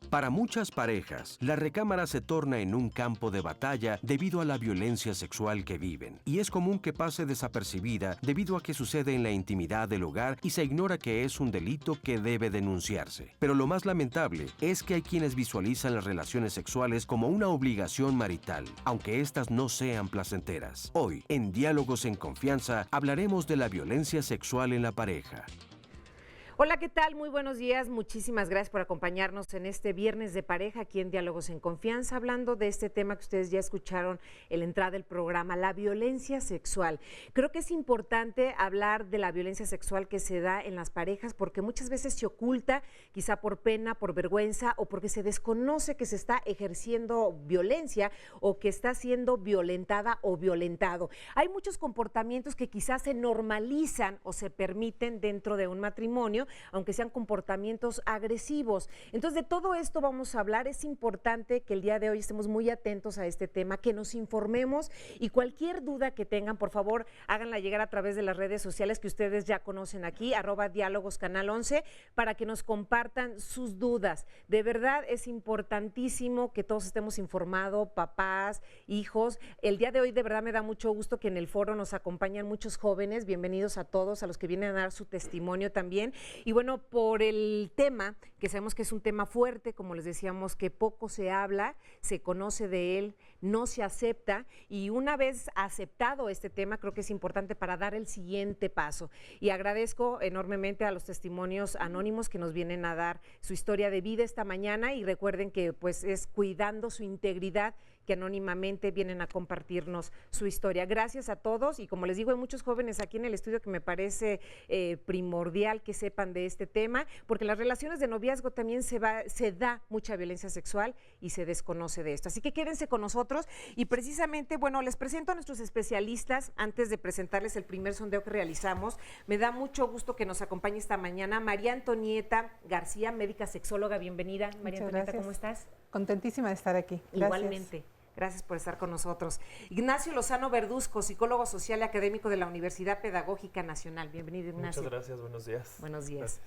Para muchas parejas, la recámara se torna en un campo de batalla debido a la violencia sexual que viven. Y es común que pase desapercibida debido a que sucede en la intimidad del hogar y se ignora que es un delito que debe denunciarse. Pero lo más lamentable es que hay quienes visualizan las relaciones sexuales como una obligación marital, aunque éstas no sean placenteras. Hoy, en Diálogos en Confianza, hablaremos de la violencia sexual en la pareja. Hola, ¿qué tal? Muy buenos días. Muchísimas gracias por acompañarnos en este viernes de pareja aquí en Diálogos en Confianza, hablando de este tema que ustedes ya escucharon en la entrada del programa, la violencia sexual. Creo que es importante hablar de la violencia sexual que se da en las parejas porque muchas veces se oculta, quizá por pena, por vergüenza o porque se desconoce que se está ejerciendo violencia o que está siendo violentada o violentado. Hay muchos comportamientos que quizás se normalizan o se permiten dentro de un matrimonio, aunque sean comportamientos agresivos. Entonces, de todo esto vamos a hablar. Es importante que el día de hoy estemos muy atentos a este tema, que nos informemos y cualquier duda que tengan, por favor, háganla llegar a través de las redes sociales que ustedes ya conocen aquí, @Diálogos Canal 11, para que nos compartan sus dudas. De verdad, es importantísimo que todos estemos informados, papás, hijos. El día de hoy, de verdad, me da mucho gusto que en el foro nos acompañan muchos jóvenes. Bienvenidos a todos, a los que vienen a dar su testimonio también. Y bueno, por el tema, que sabemos que es un tema fuerte, como les decíamos, que poco se habla, se conoce de él, no se acepta, y una vez aceptado este tema, creo que es importante para dar el siguiente paso. Y agradezco enormemente a los testimonios anónimos que nos vienen a dar su historia de vida esta mañana, y recuerden que pues es cuidando su integridad que anónimamente vienen a compartirnos su historia. Gracias a todos, y como les digo, hay muchos jóvenes aquí en el estudio que me parece primordial que sepan de este tema, porque en las relaciones de noviazgo también se da mucha violencia sexual y se desconoce de esto. Así que quédense con nosotros y precisamente, bueno, les presento a nuestros especialistas antes de presentarles el primer sondeo que realizamos. Me da mucho gusto que nos acompañe esta mañana María Antonieta García, médica sexóloga. Bienvenida, María Antonieta, ¿cómo estás? Contentísima de estar aquí. Gracias. Igualmente. Gracias por estar con nosotros. Ignacio Lozano Verduzco, psicólogo social y académico de la Universidad Pedagógica Nacional. Bienvenido, Ignacio. Muchas gracias, buenos días. Buenos días. Gracias.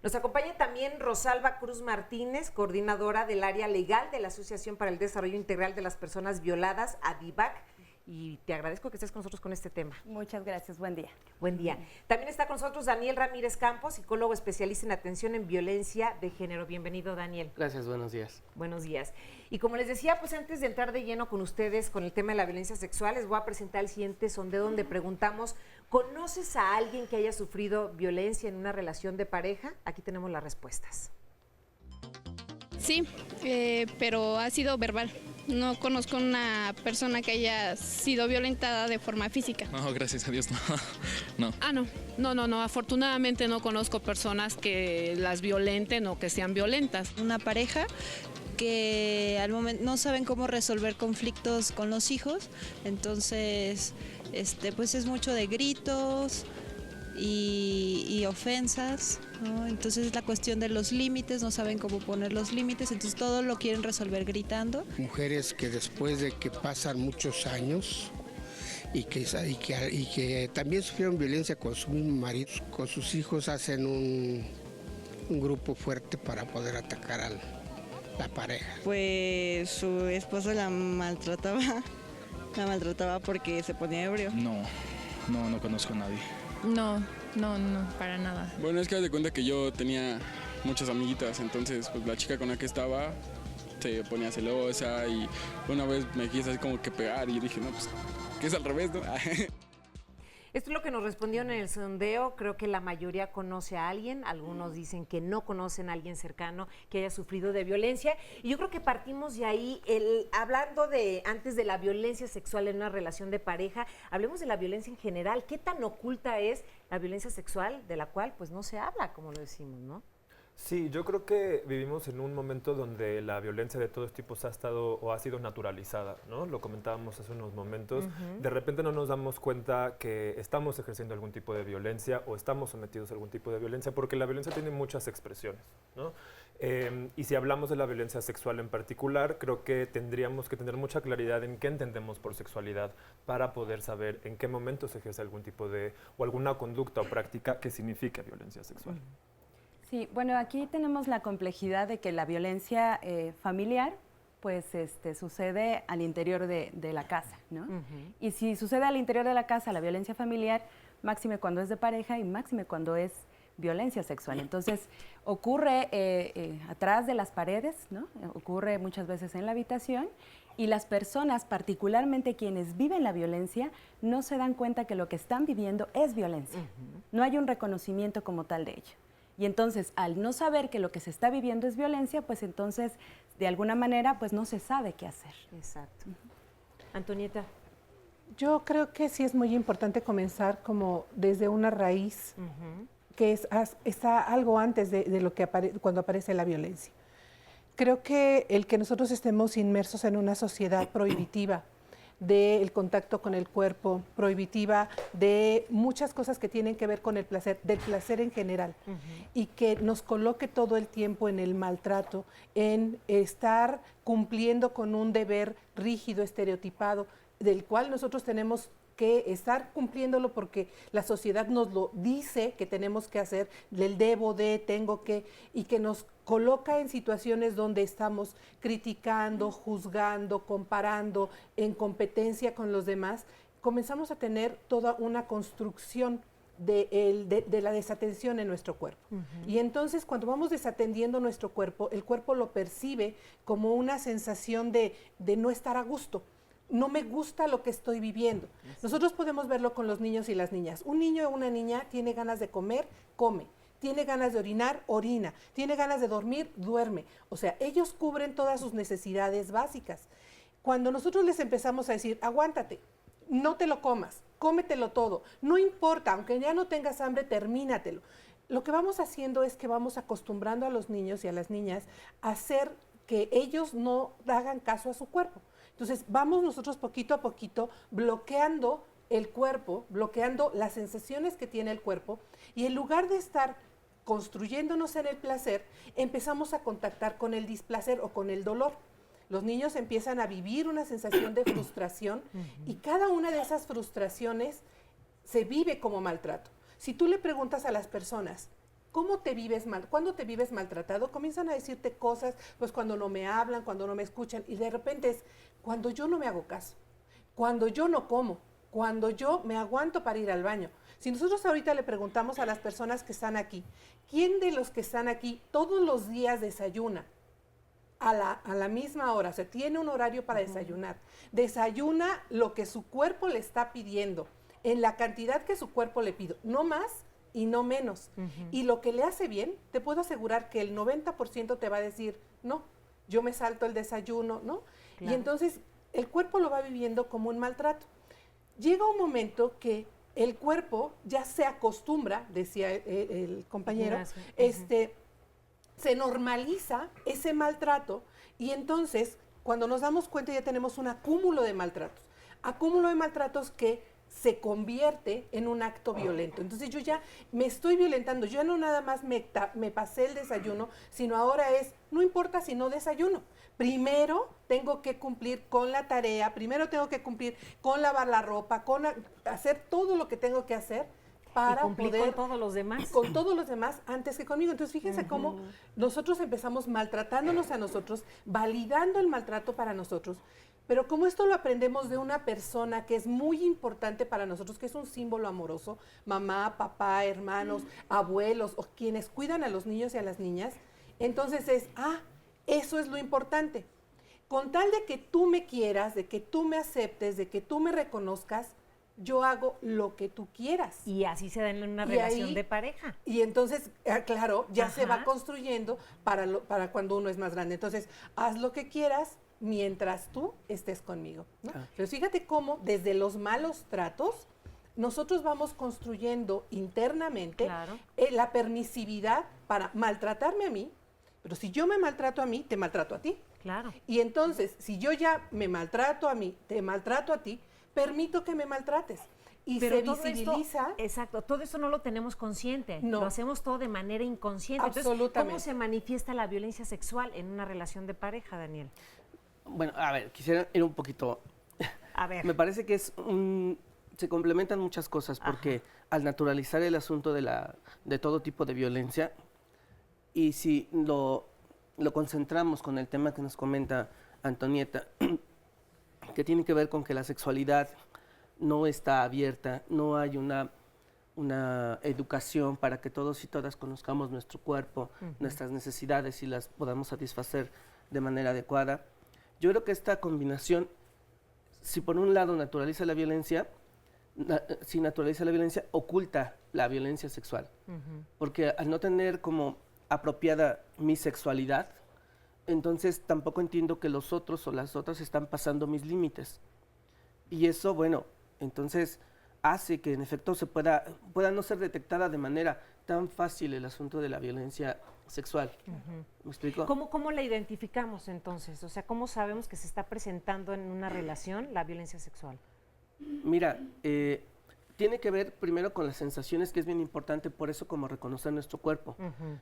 Nos acompaña también Rosalba Cruz Martínez, coordinadora del área legal de la Asociación para el Desarrollo Integral de las Personas Violadas, ADIVAC, y te agradezco que estés con nosotros con este tema. Muchas gracias, buen día. Buen día. También está con nosotros Daniel Ramírez Campos, psicólogo especialista en atención en violencia de género. Bienvenido, Daniel. Gracias, buenos días. Buenos días. Y como les decía, pues antes de entrar de lleno con ustedes con el tema de la violencia sexual, les voy a presentar el siguiente sondeo donde preguntamos, ¿conoces a alguien que haya sufrido violencia en una relación de pareja? Aquí tenemos las respuestas. Sí, pero ha sido verbal. No conozco una persona que haya sido violentada de forma física. No, gracias a Dios, no. No. Ah, no. Afortunadamente no conozco personas que las violenten o que sean violentas. Una pareja que al momento no saben cómo resolver conflictos con los hijos, entonces pues es mucho de gritos y ofensas, ¿no? Entonces la cuestión de los límites, no saben cómo poner los límites, entonces todo lo quieren resolver gritando. Mujeres que después de que pasan muchos años y que también sufrieron violencia con su mismo marido, con sus hijos hacen un grupo fuerte para poder atacar a la pareja. Pues su esposo la maltrataba porque se ponía ebrio. No conozco a nadie. No, para nada. Bueno, es que haz de cuenta que yo tenía muchas amiguitas, entonces pues la chica con la que estaba se ponía celosa y una vez me quise así como que pegar y yo dije, no, pues que es al revés, ¿no? Esto es lo que nos respondieron en el sondeo. Creo que la mayoría conoce a alguien, algunos dicen que no conocen a alguien cercano que haya sufrido de violencia, y yo creo que partimos de ahí, hablando antes de la violencia sexual en una relación de pareja, hablemos de la violencia en general. ¿Qué tan oculta es la violencia sexual de la cual pues no se habla, como lo decimos, no? Sí, yo creo que vivimos en un momento donde la violencia de todos tipos ha estado o ha sido naturalizada, ¿no? Lo comentábamos hace unos momentos. De repente no nos damos cuenta que estamos ejerciendo algún tipo de violencia o estamos sometidos a algún tipo de violencia, porque la violencia tiene muchas expresiones, ¿no? Y si hablamos de la violencia sexual en particular, creo que tendríamos que tener mucha claridad en qué entendemos por sexualidad para poder saber en qué momento se ejerce algún tipo de o alguna conducta o práctica que signifique violencia sexual. Sí, bueno, aquí tenemos la complejidad de que la violencia familiar pues sucede al interior de la casa, ¿no? Y si sucede al interior de la casa la violencia familiar, máxime cuando es de pareja y máxime cuando es violencia sexual. Entonces, ocurre atrás de las paredes, ¿no? Ocurre muchas veces en la habitación y las personas, particularmente quienes viven la violencia, no se dan cuenta que lo que están viviendo es violencia. No hay un reconocimiento como tal de ello. Y entonces, al no saber que lo que se está viviendo es violencia, pues entonces, de alguna manera, pues no se sabe qué hacer. Exacto. Antonieta. Yo creo que sí es muy importante comenzar como desde una raíz, que está algo antes de lo que cuando aparece la violencia. Creo que el que nosotros estemos inmersos en una sociedad prohibitiva del contacto con el cuerpo, prohibitiva de muchas cosas que tienen que ver con el placer, del placer en general, y que nos coloque todo el tiempo en el maltrato, en estar cumpliendo con un deber rígido, estereotipado, del cual nosotros tenemos que estar cumpliéndolo porque la sociedad nos lo dice que tenemos que hacer, del debo de, tengo que, y que nos coloca en situaciones donde estamos criticando, juzgando, comparando, en competencia con los demás, comenzamos a tener toda una construcción de la desatención en nuestro cuerpo. Y entonces cuando vamos desatendiendo nuestro cuerpo, el cuerpo lo percibe como una sensación de no estar a gusto. No me gusta lo que estoy viviendo. Nosotros podemos verlo con los niños y las niñas. Un niño o una niña tiene ganas de comer, come. Tiene ganas de orinar, orina. Tiene ganas de dormir, duerme. O sea, ellos cubren todas sus necesidades básicas. Cuando nosotros les empezamos a decir, aguántate, no te lo comas, cómetelo todo, no importa, aunque ya no tengas hambre, termínatelo. Lo que vamos haciendo es que vamos acostumbrando a los niños y a las niñas a hacer que ellos no hagan caso a su cuerpo. Entonces, vamos nosotros poquito a poquito bloqueando el cuerpo, bloqueando las sensaciones que tiene el cuerpo, y en lugar de estar construyéndonos en el placer, empezamos a contactar con el displacer o con el dolor. Los niños empiezan a vivir una sensación de frustración y cada una de esas frustraciones se vive como maltrato. Si tú le preguntas a las personas, ¿cómo te vives mal? ¿Cuándo te vives maltratado? Comienzan a decirte cosas, pues cuando no me hablan, cuando no me escuchan, y de repente es cuando yo no me hago caso, cuando yo no como, cuando yo me aguanto para ir al baño. Si nosotros ahorita le preguntamos a las personas que están aquí, ¿quién de los que están aquí todos los días desayuna a la misma hora? O sea, tiene un horario para desayunar. Desayuna lo que su cuerpo le está pidiendo, en la cantidad que su cuerpo le pide, no más y no menos. Y lo que le hace bien, te puedo asegurar que el 90% te va a decir, no, yo me salto el desayuno, ¿no? Claro. Y entonces el cuerpo lo va viviendo como un maltrato. Llega un momento que el cuerpo ya se acostumbra, decía el compañero, se normaliza ese maltrato, y entonces cuando nos damos cuenta ya tenemos un acúmulo de maltratos que se convierte en un acto violento. Entonces yo ya me estoy violentando, yo no nada más me pasé el desayuno, sino ahora es, no importa si no desayuno, primero tengo que cumplir con la tarea, primero tengo que cumplir con lavar la ropa, con hacer todo lo que tengo que hacer para poder con todos los demás. Con todos los demás antes que conmigo. Entonces fíjense cómo nosotros empezamos maltratándonos a nosotros, validando el maltrato para nosotros. Pero como esto lo aprendemos de una persona que es muy importante para nosotros, que es un símbolo amoroso, mamá, papá, hermanos, abuelos, o quienes cuidan a los niños y a las niñas, entonces es, eso es lo importante. Con tal de que tú me quieras, de que tú me aceptes, de que tú me reconozcas, yo hago lo que tú quieras. Y así se da en una relación de pareja. Y entonces, claro, ya se va construyendo para cuando uno es más grande. Entonces, haz lo que quieras mientras tú estés conmigo, ¿no? Pero fíjate cómo desde los malos tratos nosotros vamos construyendo internamente Claro. la permisividad para maltratarme a mí, pero si yo me maltrato a mí, te maltrato a ti. Claro. Y entonces, si yo ya me maltrato a mí, te maltrato a ti, permito que me maltrates. Y Pero se todo visibiliza. esto, exacto, todo eso no lo tenemos consciente, No. lo hacemos todo de manera inconsciente. Entonces, Absolutamente. ¿cómo se manifiesta la violencia sexual en una relación de pareja, Daniel? Bueno, a ver, quisiera ir un poquito. A ver. Me parece que se complementan muchas cosas, porque al naturalizar el asunto de todo tipo de violencia, y si lo concentramos con el tema que nos comenta Antonieta, que tiene que ver con que la sexualidad no está abierta, no hay una educación para que todos y todas conozcamos nuestro cuerpo, nuestras necesidades y las podamos satisfacer de manera adecuada. Yo creo que esta combinación, si por un lado naturaliza la violencia, si naturaliza la violencia, oculta la violencia sexual. Porque al no tener como apropiada mi sexualidad, entonces tampoco entiendo que los otros o las otras están pasando mis límites. Y eso, bueno, entonces hace que en efecto pueda no ser detectada de manera tan fácil el asunto de la violencia sexual. ¿Me explico? ¿Cómo la identificamos entonces? O sea, ¿cómo sabemos que se está presentando en una relación la violencia sexual? Mira, tiene que ver primero con las sensaciones, que es bien importante, por eso como reconocer nuestro cuerpo.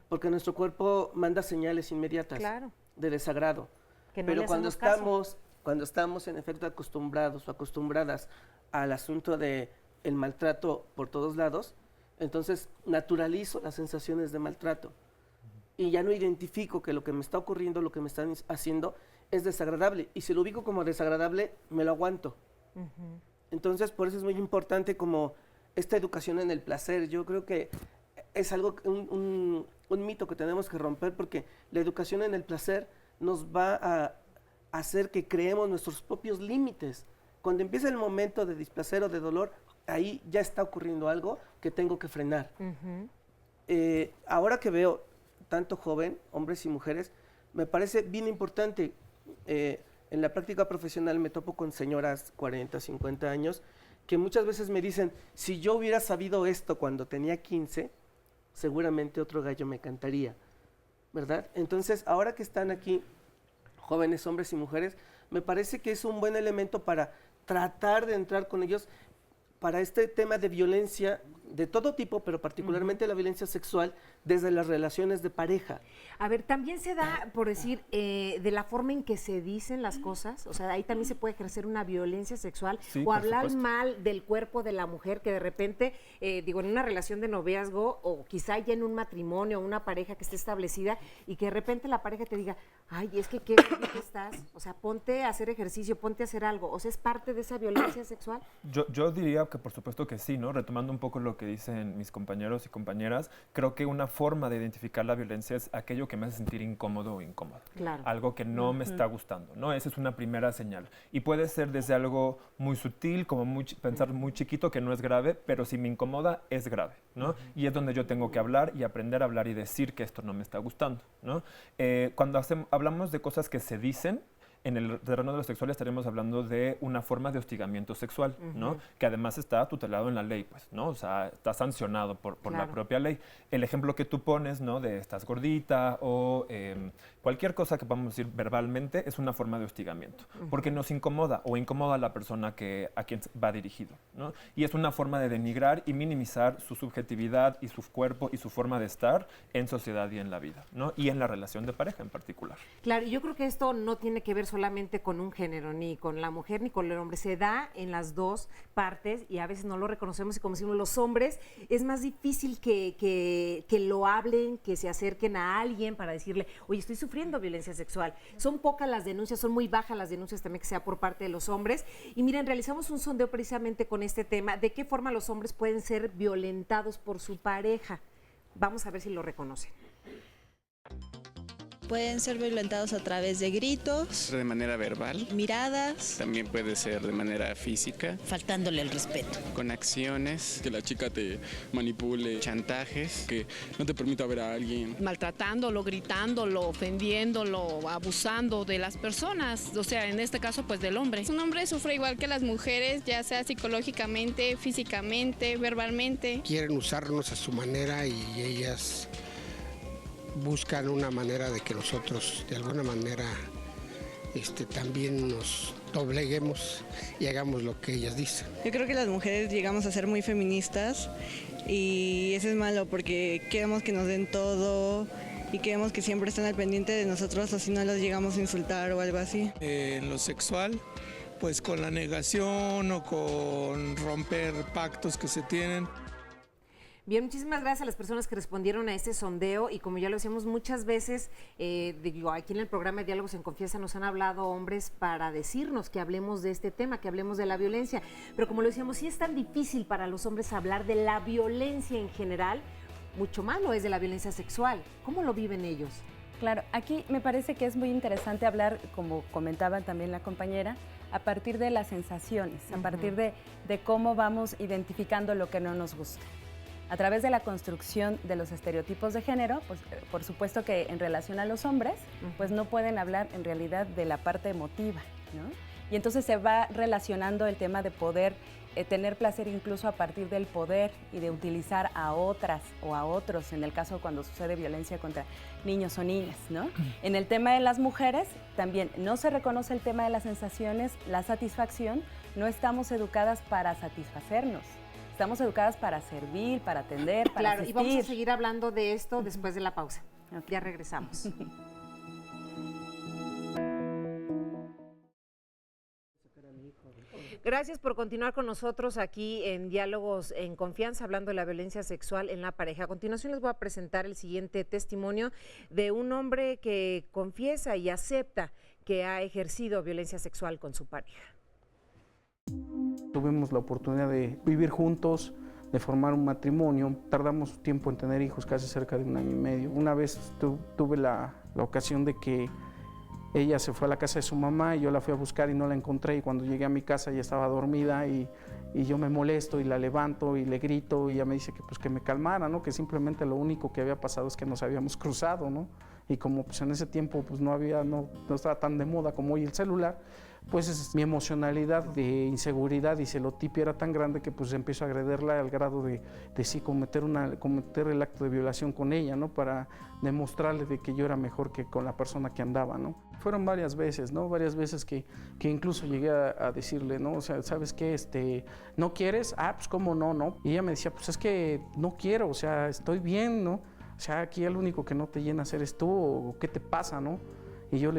Porque nuestro cuerpo manda señales inmediatas de desagrado. Que no Pero le cuando hacemos caso. cuando estamos en efecto acostumbrados o acostumbradas al asunto de el maltrato por todos lados, entonces naturalizo las sensaciones de maltrato. Y ya no identifico que lo que me está ocurriendo, lo que me están haciendo, es desagradable. Y si lo ubico como desagradable, me lo aguanto. Entonces, por eso es muy importante como esta educación en el placer. Yo creo que es algo, un mito que tenemos que romper, porque la educación en el placer nos va a hacer que creemos nuestros propios límites. Cuando empieza el momento de displacer o de dolor, ahí ya está ocurriendo algo que tengo que frenar. Ahora que veo tanto joven, hombres y mujeres, me parece bien importante. En la práctica profesional me topo con señoras 40, 50 años que muchas veces me dicen, si yo hubiera sabido esto cuando tenía 15, seguramente otro gallo me cantaría, ¿verdad? Entonces, ahora que están aquí jóvenes, hombres y mujeres, me parece que es un buen elemento para tratar de entrar con ellos para este tema de violencia de todo tipo, pero particularmente la violencia sexual desde las relaciones de pareja. A ver, también se da, por decir, de la forma en que se dicen las cosas, o sea, ahí también se puede ejercer una violencia sexual, Sí, o por hablar supuesto. mal del cuerpo de la mujer, que de repente, digo, en una relación de noviazgo, o quizá ya en un matrimonio, una pareja que esté establecida, y que de repente la pareja te diga, ay, es que qué bonita estás, o sea, ponte a hacer ejercicio, ponte a hacer algo, o sea, ¿es parte de esa violencia sexual? Yo diría que por supuesto que sí, ¿no? Retomando un poco lo que dicen mis compañeros y compañeras, creo que una forma de identificar la violencia es aquello que me hace sentir incómodo o incómoda. Claro. Algo que no me está gustando, ¿no? Esa es una primera señal. Y puede ser desde algo muy sutil, como pensar muy chiquito, que no es grave, pero si me incomoda, es grave, ¿no? Y es donde yo tengo que hablar y aprender a hablar y decir que esto no me está gustando, ¿no? Cuando hablamos de cosas que se dicen, en el terreno de lo sexual estaremos hablando de una forma de hostigamiento sexual, ¿no? Que además está tutelado en la ley, pues, ¿no? O sea, está sancionado por la propia ley. El ejemplo que tú pones, ¿no? De estás gordita o cualquier cosa que podamos decir verbalmente es una forma de hostigamiento, porque nos incomoda o incomoda a la persona a quien va dirigido, ¿no? Y es una forma de denigrar y minimizar su subjetividad y su cuerpo y su forma de estar en sociedad y en la vida, ¿no? Y en la relación de pareja en particular. Claro, y yo creo que esto no tiene que ver solamente con un género, ni con la mujer ni con el hombre, se da en las dos partes y a veces no lo reconocemos, y como decimos los hombres, es más difícil que lo hablen, que se acerquen a alguien para decirle, oye, estoy sufriendo violencia sexual. Son pocas las denuncias, son muy bajas las denuncias también que sea por parte de los hombres. Y miren, realizamos un sondeo precisamente con este tema, de qué forma los hombres pueden ser violentados por su pareja. Vamos a ver si lo reconocen. Pueden ser violentados a través de gritos, De manera verbal, miradas, también puede ser de manera física, faltándole el respeto. con acciones, Que la chica te manipule, chantajes. que no te permita ver a alguien. Maltratándolo, gritándolo, ofendiéndolo, abusando de las personas, o sea, en este caso pues del hombre. Un hombre sufre igual que las mujeres, ya sea psicológicamente, físicamente, verbalmente. Quieren usarnos a su manera y ellas buscan una manera de que nosotros de alguna manera también nos dobleguemos y hagamos lo que ellas dicen. Yo creo que las mujeres llegamos a ser muy feministas y eso es malo porque queremos que nos den todo y queremos que siempre estén al pendiente de nosotros o si no los llegamos a insultar o algo así. En lo sexual, pues con la negación o con romper pactos que se tienen. Bien, muchísimas gracias a las personas que respondieron a este sondeo y como ya lo decíamos muchas veces, aquí en el programa de Diálogos en Confianza nos han hablado hombres para decirnos que hablemos de este tema, que hablemos de la violencia, pero como lo decíamos, sí es tan difícil para los hombres hablar de la violencia en general, mucho más lo es de la violencia sexual. ¿Cómo lo viven ellos? Claro, aquí me parece que es muy interesante hablar, como comentaba también la compañera, a partir de las sensaciones, a partir de cómo vamos identificando lo que no nos gusta. A través de la construcción de los estereotipos de género, pues por supuesto que en relación a los hombres, pues no pueden hablar en realidad de la parte emotiva, ¿no? Y entonces se va relacionando el tema de poder tener placer incluso a partir del poder y de utilizar a otras o a otros, en el caso cuando sucede violencia contra niños o niñas, ¿no? En el tema de las mujeres también no se reconoce el tema de las sensaciones, la satisfacción, no estamos educadas para satisfacernos. Estamos educadas para servir, para atender, para asistir. Y vamos a seguir hablando de esto después de la pausa. Okay. Ya regresamos. Gracias por continuar con nosotros aquí en Diálogos en Confianza, hablando de la violencia sexual en la pareja. A continuación les voy a presentar el siguiente testimonio de un hombre que confiesa y acepta que ha ejercido violencia sexual con su pareja. Tuvimos la oportunidad de vivir juntos, de formar un matrimonio. Tardamos tiempo en tener hijos, casi cerca de 1 año y medio. Una vez tuve la ocasión de que ella se fue a la casa de su mamá y yo la fui a buscar y no la encontré. Y cuando llegué a mi casa ella estaba dormida y yo me molesto y la levanto y le grito y ella me dice que, pues, que me calmara, ¿no? Que simplemente lo único que había pasado es que nos habíamos cruzado, ¿no? Y como pues, en ese tiempo pues, no estaba tan de moda como hoy el celular, pues mi emocionalidad de inseguridad y celotipia era tan grande que pues empiezo a agredirla al grado de sí cometer el acto de violación con ella, ¿no? Para demostrarle de que yo era mejor que con la persona que andaba, ¿no? Fueron varias veces, ¿no? Varias veces que incluso llegué a decirle, ¿no? O sea, ¿sabes qué? ¿No quieres? Ah, pues cómo no, ¿no? Y ella me decía, pues es que no quiero, o sea, estoy bien, ¿no? O sea, aquí el único que no te llenas eres tú, o ¿qué te pasa, no? Y yo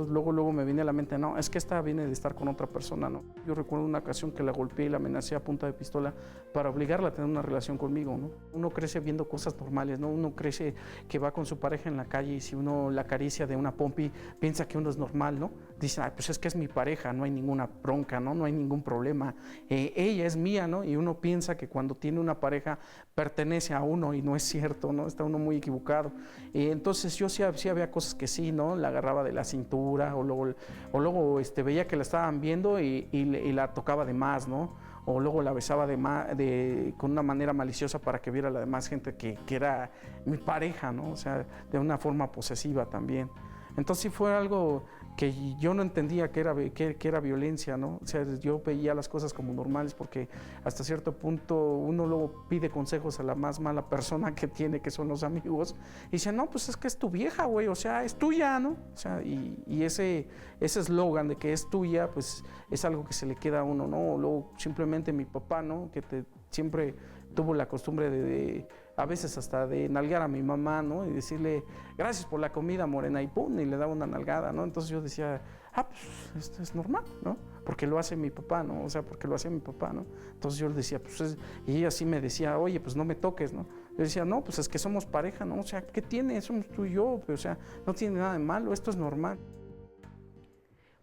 luego me vine a la mente, no, es que esta viene de estar con otra persona, ¿no? Yo recuerdo una ocasión que la golpeé y la amenacé a punta de pistola para obligarla a tener una relación conmigo, ¿no? Uno crece viendo cosas normales, ¿no? Uno crece que va con su pareja en la calle y si uno la acaricia de una pompi, piensa que uno es normal, ¿no? Dice, ay, pues es que es mi pareja, no hay ninguna bronca, ¿no? No hay ningún problema. Ella es mía, ¿no? Y uno piensa que cuando tiene una pareja pertenece a uno y no es cierto, ¿no? Está uno muy equivocado. Entonces yo sí había cosas que sí, ¿no? La agarraba de la cintura o luego veía que la estaban viendo y la tocaba de más, ¿no? O luego la besaba con una manera maliciosa para que viera la demás gente que era mi pareja, ¿no? O sea, de una forma posesiva también. Entonces sí fue algo que yo no entendía que era violencia, ¿no? O sea, yo veía las cosas como normales porque hasta cierto punto uno luego pide consejos a la más mala persona que tiene, que son los amigos, y dice, no, pues es que es tu vieja, güey, o sea, es tuya, ¿no? O sea, y ese eslogan de que es tuya, pues es algo que se le queda a uno, ¿no? Luego simplemente mi papá, ¿no? Que siempre tuvo la costumbre de a veces hasta de nalgar a mi mamá, ¿no? Y decirle, gracias por la comida, morena, y pum, y le daba una nalgada, ¿no? Entonces yo decía, pues esto es normal, ¿no? Porque lo hace mi papá, ¿no? O sea, porque lo hacía mi papá, ¿no? Entonces yo le decía, pues y ella sí me decía, oye, pues no me toques, ¿no? Yo decía, no, pues es que somos pareja, ¿no? O sea, ¿qué tiene? Somos tú y yo, o sea, no tiene nada de malo, esto es normal.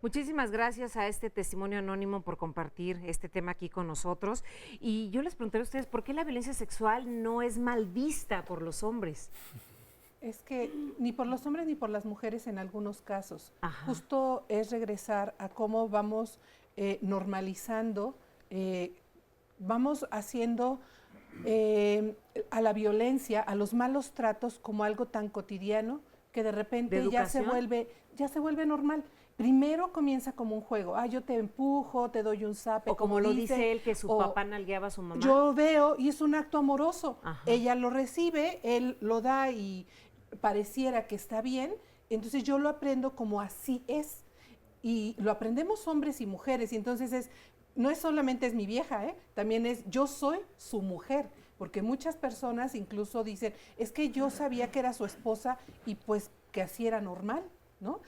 Muchísimas gracias a este testimonio anónimo por compartir este tema aquí con nosotros. Y yo les pregunté a ustedes, ¿por qué la violencia sexual no es mal vista por los hombres? Es que ni por los hombres ni por las mujeres en algunos casos. Ajá. Justo es regresar a cómo vamos normalizando, vamos haciendo a la violencia, a los malos tratos como algo tan cotidiano que de repente ya se vuelve normal. Primero comienza como un juego. Yo te empujo, te doy un zape. O como lo dice él, que su papá nalgueaba a su mamá. Yo veo y es un acto amoroso. Ajá. Ella lo recibe, él lo da y pareciera que está bien. Entonces yo lo aprendo como así es. Y lo aprendemos hombres y mujeres. Y entonces no es solamente es mi vieja, también es yo soy su mujer. Porque muchas personas incluso dicen, es que yo sabía que era su esposa y pues que así era normal, ¿no?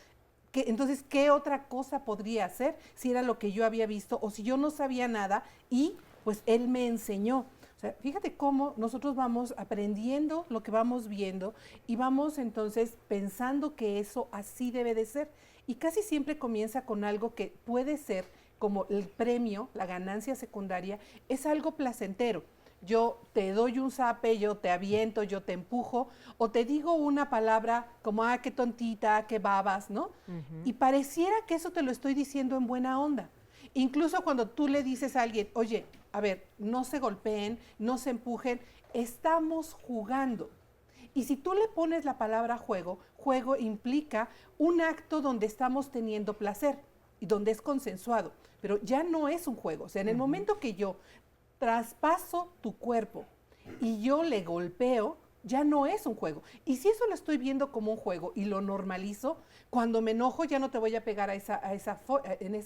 Entonces, ¿qué otra cosa podría hacer si era lo que yo había visto o si yo no sabía nada y pues él me enseñó? O sea, fíjate cómo nosotros vamos aprendiendo lo que vamos viendo y vamos entonces pensando que eso así debe de ser. Y casi siempre comienza con algo que puede ser como el premio, la ganancia secundaria, es algo placentero. Yo te doy un zape, yo te aviento, yo te empujo, o te digo una palabra como, qué tontita, qué babas, ¿no? Y pareciera que eso te lo estoy diciendo en buena onda. Incluso cuando tú le dices a alguien, oye, a ver, no se golpeen, no se empujen, estamos jugando. Y si tú le pones la palabra juego, juego implica un acto donde estamos teniendo placer y donde es consensuado, pero ya no es un juego. O sea, en el momento que yo traspaso tu cuerpo y yo le golpeo, ya no es un juego. Y si eso lo estoy viendo como un juego y lo normalizo, cuando me enojo ya no te voy a pegar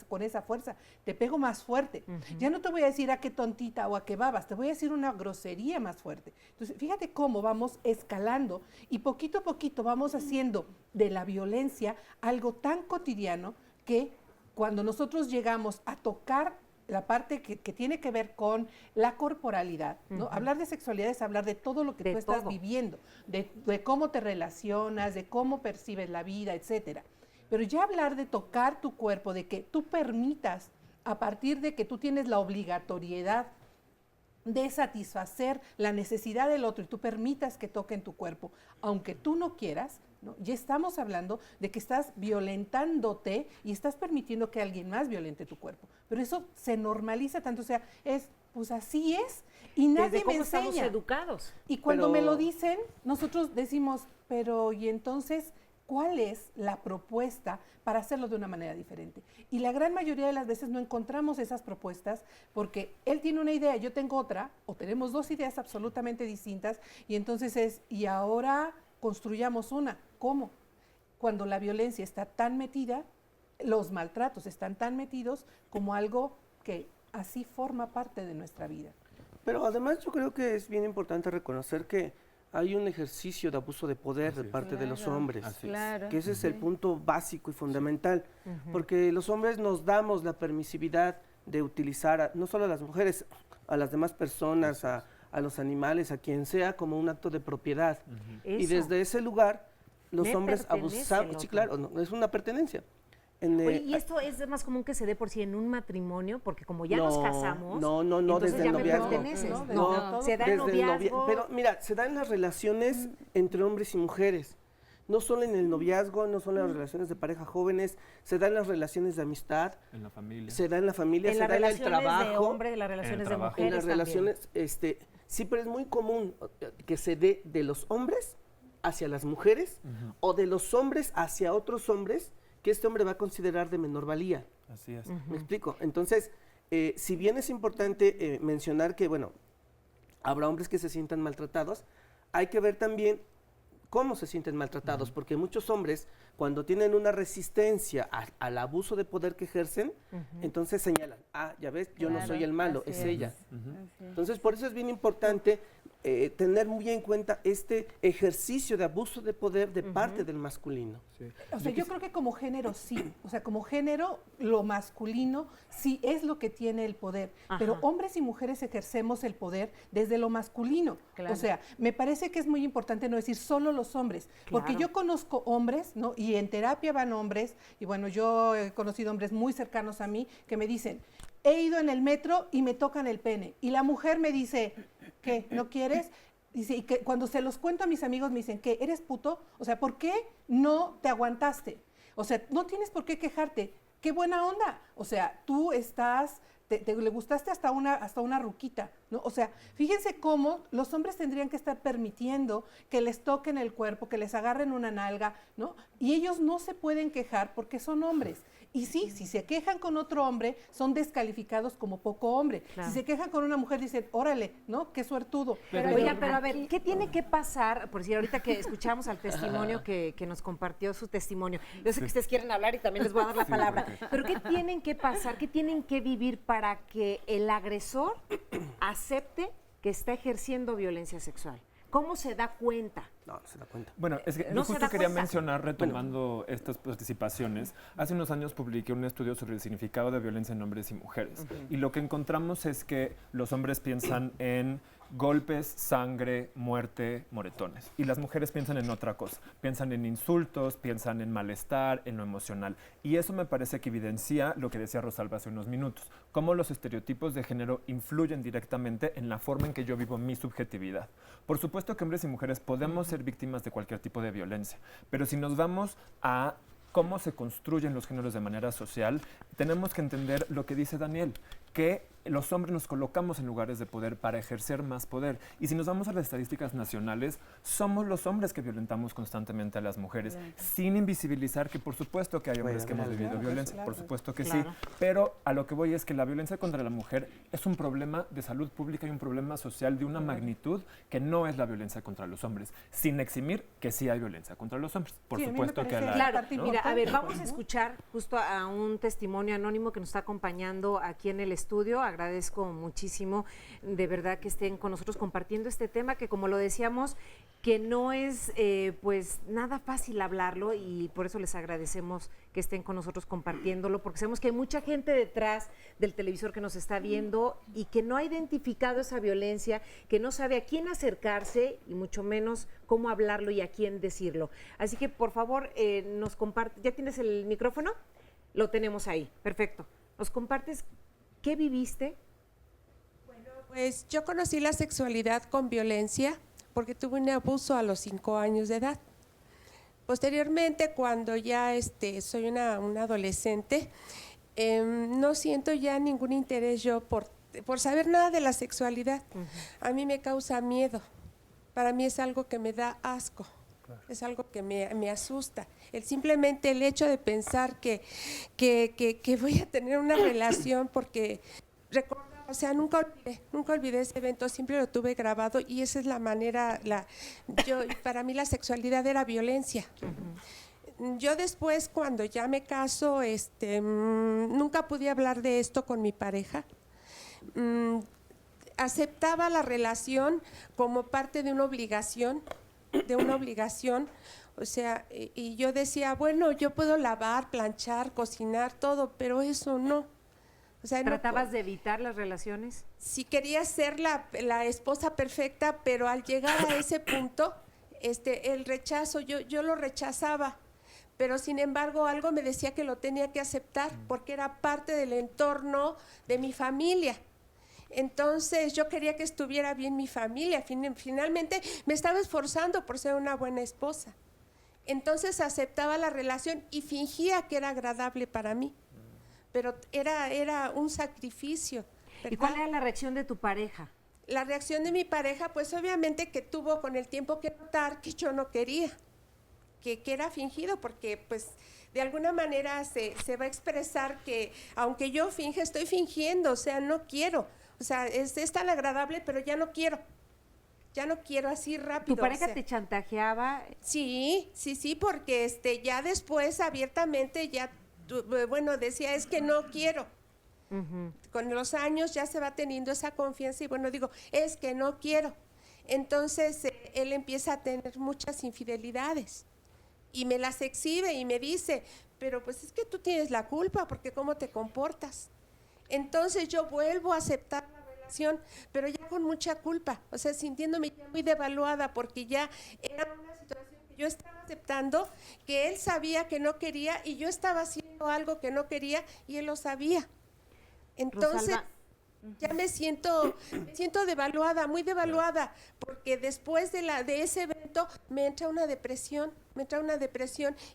con esa fuerza, te pego más fuerte. Ya no te voy a decir qué tontita o qué babas, te voy a decir una grosería más fuerte. Entonces, fíjate cómo vamos escalando y poquito a poquito vamos haciendo de la violencia algo tan cotidiano que cuando nosotros llegamos a tocar la parte que tiene que ver con la corporalidad, ¿no? Hablar de sexualidad es hablar de todo lo que tú estás viviendo, de cómo te relacionas, de cómo percibes la vida, etcétera. Pero ya hablar de tocar tu cuerpo, de que tú permitas, a partir de que tú tienes la obligatoriedad de satisfacer la necesidad del otro y tú permitas que toquen tu cuerpo, aunque tú no quieras, ¿no? Ya estamos hablando de que estás violentándote y estás permitiendo que alguien más violente tu cuerpo. Pero eso se normaliza tanto, o sea, pues así es y nadie Desde cómo me enseña. estamos educados. Y cuando me lo dicen, nosotros decimos, pero ¿y entonces cuál es la propuesta para hacerlo de una manera diferente? Y la gran mayoría de las veces no encontramos esas propuestas porque él tiene una idea, yo tengo otra, o tenemos dos ideas absolutamente distintas, y entonces y ahora construyamos una. ¿Cómo? Cuando la violencia está tan metida, los maltratos están tan metidos como algo que así forma parte de nuestra vida. Pero además yo creo que es bien importante reconocer que hay un ejercicio de abuso de poder de parte de los hombres, que ese es el punto básico y fundamental, porque los hombres nos damos la permisividad de utilizar no solo a las mujeres, a las demás personas, a los animales, a quien sea, como un acto de propiedad. Y desde ese lugar, los hombres abusamos. Sí, claro, no, es una pertenencia. Oye, ¿y esto es más común que se dé por sí en un matrimonio? Porque como ya nos casamos, no, desde el noviazgo. No, se da en noviazgo. Pero mira, se da en las relaciones entre hombres y mujeres. No solo en el noviazgo, no solo en las relaciones de pareja jóvenes, se da en las relaciones de amistad. En la familia. Se da en la familia, se da en el trabajo. De hombre, de las relaciones de mujeres. En las relaciones, sí, pero es muy común que se dé de los hombres hacia las mujeres o de los hombres hacia otros hombres que este hombre va a considerar de menor valía. Así es. ¿Me explico? Entonces, si bien es importante mencionar que, bueno, habrá hombres que se sientan maltratados, hay que ver también cómo se sienten maltratados, porque muchos hombres, cuando tienen una resistencia al abuso de poder que ejercen, entonces señalan, ya ves, yo no soy el malo, es ella. Entonces, por eso es bien importante tener muy en cuenta este ejercicio de abuso de poder de parte del masculino. Sí. O sea, yo creo que como género sí, o sea, como género lo masculino sí es lo que tiene el poder, pero hombres y mujeres ejercemos el poder desde lo masculino. Claro. O sea, me parece que es muy importante no decir solo los hombres, porque yo conozco hombres, ¿no? Y en terapia van hombres, y bueno, yo he conocido hombres muy cercanos a mí que me dicen, he ido en el metro y me tocan el pene, y la mujer me dice, ¿qué? ¿No quieres? Dice, y que cuando se los cuento a mis amigos me dicen, ¿qué? ¿Eres puto? O sea, ¿por qué no te aguantaste? O sea, no tienes por qué quejarte. ¡Qué buena onda! O sea, tú estás, le gustaste hasta una ruquita, ¿no? O sea, fíjense cómo los hombres tendrían que estar permitiendo que les toquen el cuerpo, que les agarren una nalga, ¿no? Y ellos no se pueden quejar porque son hombres. Y sí, si se quejan con otro hombre, son descalificados como poco hombre. Claro. Si se quejan con una mujer, dicen, órale, ¿no? Qué suertudo. Pero a ver, ¿qué tiene que pasar? Por decir, ahorita que escuchamos al testimonio que nos compartió su testimonio. Yo sé que ustedes quieren hablar y también les voy a dar la palabra. Pero ¿qué tienen que pasar? ¿Qué tienen que vivir para que el agresor acepte que está ejerciendo violencia sexual? ¿Cómo se da cuenta? No se da cuenta. Bueno, es que yo justo quería mencionar, retomando estas participaciones, hace unos años publiqué un estudio sobre el significado de violencia en hombres y mujeres. Y lo que encontramos es que los hombres piensan en golpes, sangre, muerte, moretones. Y las mujeres piensan en otra cosa. Piensan en insultos, piensan en malestar, en lo emocional. Y eso me parece que evidencia lo que decía Rosalba hace unos minutos, cómo los estereotipos de género influyen directamente en la forma en que yo vivo mi subjetividad. Por supuesto que hombres y mujeres podemos ser víctimas de cualquier tipo de violencia, pero si nos vamos a cómo se construyen los géneros de manera social, tenemos que entender lo que dice Daniel, que los hombres nos colocamos en lugares de poder para ejercer más poder. Y si nos vamos a las estadísticas nacionales, somos los hombres que violentamos constantemente a las mujeres, sin invisibilizar que por supuesto que hay hombres que hemos vivido violencia, por supuesto que sí, pero a lo que voy es que la violencia contra la mujer es un problema de salud pública y un problema social de una magnitud que no es la violencia contra los hombres, sin eximir que sí hay violencia contra los hombres, por supuesto que hay. Claro, ¿no? Mira, a ver, vamos a escuchar justo a un testimonio anónimo que nos está acompañando aquí en el estudio. Agradezco muchísimo, de verdad, que estén con nosotros compartiendo este tema que, como lo decíamos, que no es pues nada fácil hablarlo, y por eso les agradecemos que estén con nosotros compartiéndolo, porque sabemos que hay mucha gente detrás del televisor que nos está viendo y que no ha identificado esa violencia, que no sabe a quién acercarse y mucho menos cómo hablarlo y a quién decirlo. Así que, por favor, nos comparte. ¿Ya tienes el micrófono? Lo tenemos ahí, perfecto. ¿Nos compartes qué viviste? Bueno, pues yo conocí la sexualidad con violencia porque tuve un abuso a los 5 años de edad. Posteriormente, cuando ya soy una adolescente, no siento ya ningún interés yo por saber nada de la sexualidad. A mí me causa miedo. Para mí es algo que me da asco. Claro. Es algo que me asusta. Simplemente el hecho de pensar que voy a tener una relación, porque recuerdo, o sea, nunca olvidé ese evento, siempre lo tuve grabado, y esa es la manera, para mí la sexualidad era violencia. Yo después, cuando ya me caso, nunca pude hablar de esto con mi pareja. Aceptaba la relación como parte de una obligación, o sea, y yo decía, bueno, yo puedo lavar, planchar, cocinar, todo, pero eso no. O sea, ¿tratabas de evitar las relaciones? Sí, quería ser la esposa perfecta, pero al llegar a ese punto, el rechazo, yo lo rechazaba, pero sin embargo algo me decía que lo tenía que aceptar porque era parte del entorno de mi familia. Entonces yo quería que estuviera bien mi familia, finalmente me estaba esforzando por ser una buena esposa. Entonces aceptaba la relación y fingía que era agradable para mí, pero era un sacrificio, ¿verdad? ¿Y cuál era la reacción de tu pareja? La reacción de mi pareja, pues obviamente que tuvo con el tiempo que notar que yo no quería, que era fingido, porque pues de alguna manera se va a expresar que aunque yo finge, estoy fingiendo, o sea, no quiero. O sea, es tan agradable, pero ya no quiero así rápido. ¿Tu pareja te chantajeaba? Sí, porque ya después abiertamente decía, es que no quiero. Con los años ya se va teniendo esa confianza y digo, es que no quiero. Entonces él empieza a tener muchas infidelidades y me las exhibe y me dice, pero pues es que tú tienes la culpa porque cómo te comportas. Entonces yo vuelvo a aceptar la relación, pero ya con mucha culpa, o sea, sintiéndome ya muy devaluada, porque ya era una situación que yo estaba aceptando, que él sabía que no quería y yo estaba haciendo algo que no quería y él lo sabía. Entonces, Rosalba, Ya me siento devaluada, muy devaluada, porque después de ese evento me entra una depresión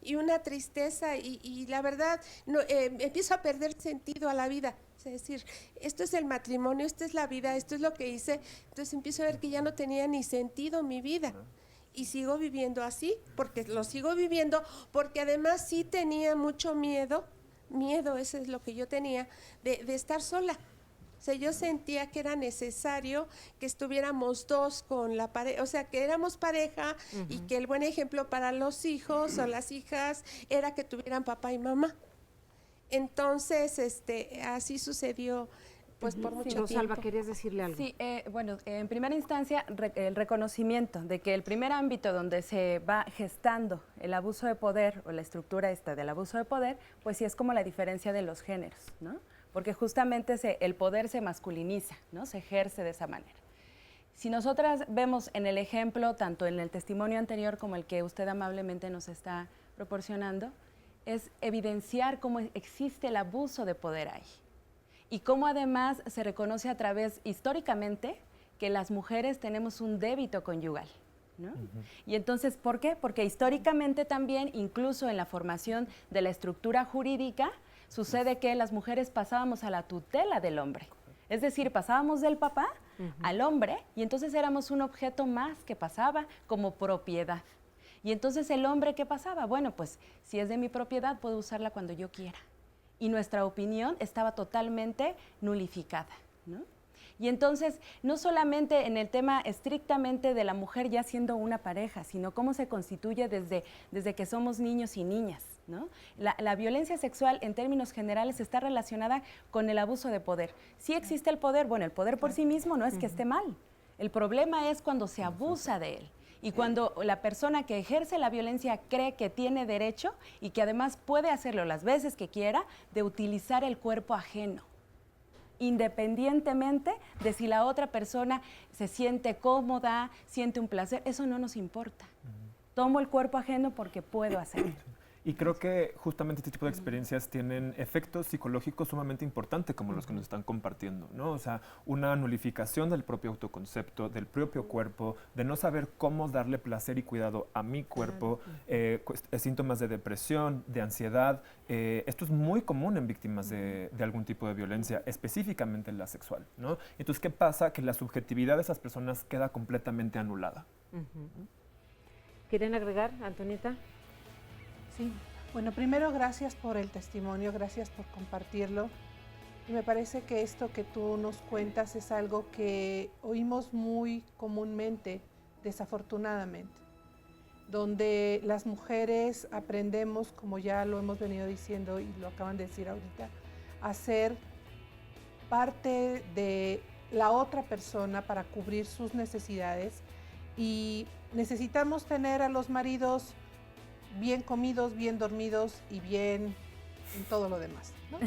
y una tristeza y la verdad empiezo a perder sentido a la vida. Es decir, esto es el matrimonio, esto es la vida, esto es lo que hice. Entonces empiezo a ver que ya no tenía ni sentido mi vida. Y sigo viviendo así, porque lo sigo viviendo, porque además sí tenía mucho miedo, ese es lo que yo tenía, de estar sola. O sea, yo sentía que era necesario que estuviéramos dos con la pareja, o sea, que éramos pareja y que el buen ejemplo para los hijos o las hijas era que tuvieran papá y mamá. Entonces, así sucedió, pues por mucho tiempo. Rosalba, ¿querías decirle algo? Sí, bueno, en primera instancia, el reconocimiento de que el primer ámbito donde se va gestando el abuso de poder o la estructura del abuso de poder, pues sí es como la diferencia de los géneros, ¿no? Porque justamente el poder se masculiniza, ¿no? Se ejerce de esa manera. Si nosotras vemos en el ejemplo, tanto en el testimonio anterior como el que usted amablemente nos está proporcionando, es evidenciar cómo existe el abuso de poder ahí. Y cómo además se reconoce a través, históricamente, que las mujeres tenemos un débito conyugal, ¿no? Y entonces, ¿por qué? Porque históricamente también, incluso en la formación de la estructura jurídica, sucede que las mujeres pasábamos a la tutela del hombre. Es decir, pasábamos del papá al hombre y entonces éramos un objeto más que pasaba como propiedad. Y entonces el hombre, ¿qué pasaba? Bueno, pues si es de mi propiedad, puedo usarla cuando yo quiera. Y nuestra opinión estaba totalmente nulificada, ¿no? Y entonces, no solamente en el tema estrictamente de la mujer ya siendo una pareja, sino cómo se constituye desde que somos niños y niñas, ¿no? La violencia sexual, en términos generales, está relacionada con el abuso de poder. Sí existe el poder, bueno, el poder por sí mismo no es que esté mal. El problema es cuando se abusa de él. Y cuando la persona que ejerce la violencia cree que tiene derecho y que además puede hacerlo las veces que quiera, de utilizar el cuerpo ajeno, independientemente de si la otra persona se siente cómoda, siente un placer, eso no nos importa. Tomo el cuerpo ajeno porque puedo hacerlo. Y creo que justamente este tipo de experiencias tienen efectos psicológicos sumamente importantes como los que nos están compartiendo, ¿no? O sea, una nulificación del propio autoconcepto, del propio cuerpo, de no saber cómo darle placer y cuidado a mi cuerpo, síntomas de depresión, de ansiedad. Esto es muy común en víctimas de algún tipo de violencia, específicamente la sexual, ¿no? Entonces, ¿qué pasa? Que la subjetividad de esas personas queda completamente anulada. ¿Quieren agregar, Antonieta? Sí, bueno, primero gracias por el testimonio, gracias por compartirlo. Y me parece que esto que tú nos cuentas es algo que oímos muy comúnmente, desafortunadamente, donde las mujeres aprendemos, como ya lo hemos venido diciendo y lo acaban de decir ahorita, a ser parte de la otra persona para cubrir sus necesidades y necesitamos tener a los maridos bien comidos, bien dormidos y bien en todo lo demás, ¿no?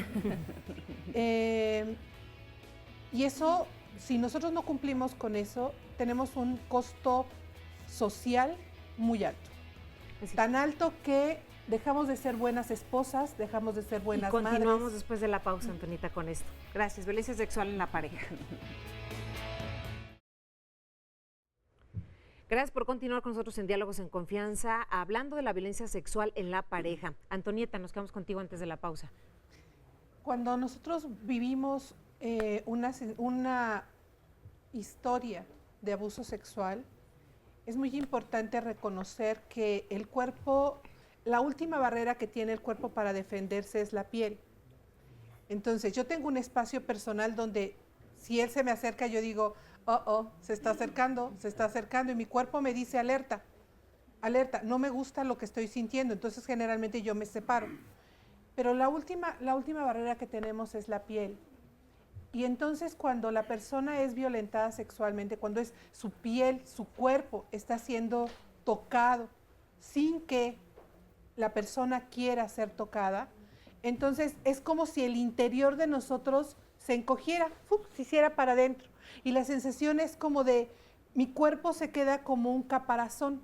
Y eso, si nosotros no cumplimos con eso, tenemos un costo social muy alto. Tan alto que dejamos de ser buenas esposas, dejamos de ser buenas madres. Continuamos después de la pausa, Antonieta, con esto. Gracias. Violencia sexual en la pareja. Gracias por continuar con nosotros en Diálogos en Confianza, hablando de la violencia sexual en la pareja. Antonieta, nos quedamos contigo antes de la pausa. Cuando nosotros vivimos una historia de abuso sexual, es muy importante reconocer que el cuerpo, la última barrera que tiene el cuerpo para defenderse es la piel. Entonces, yo tengo un espacio personal donde si él se me acerca, yo digo, se está acercando, y mi cuerpo me dice alerta, alerta, no me gusta lo que estoy sintiendo, entonces generalmente yo me separo. Pero la última barrera que tenemos es la piel. Y entonces cuando la persona es violentada sexualmente, cuando es su piel, su cuerpo está siendo tocado sin que la persona quiera ser tocada, entonces es como si el interior de nosotros se encogiera, se hiciera para adentro. Y la sensación es como de, mi cuerpo se queda como un caparazón.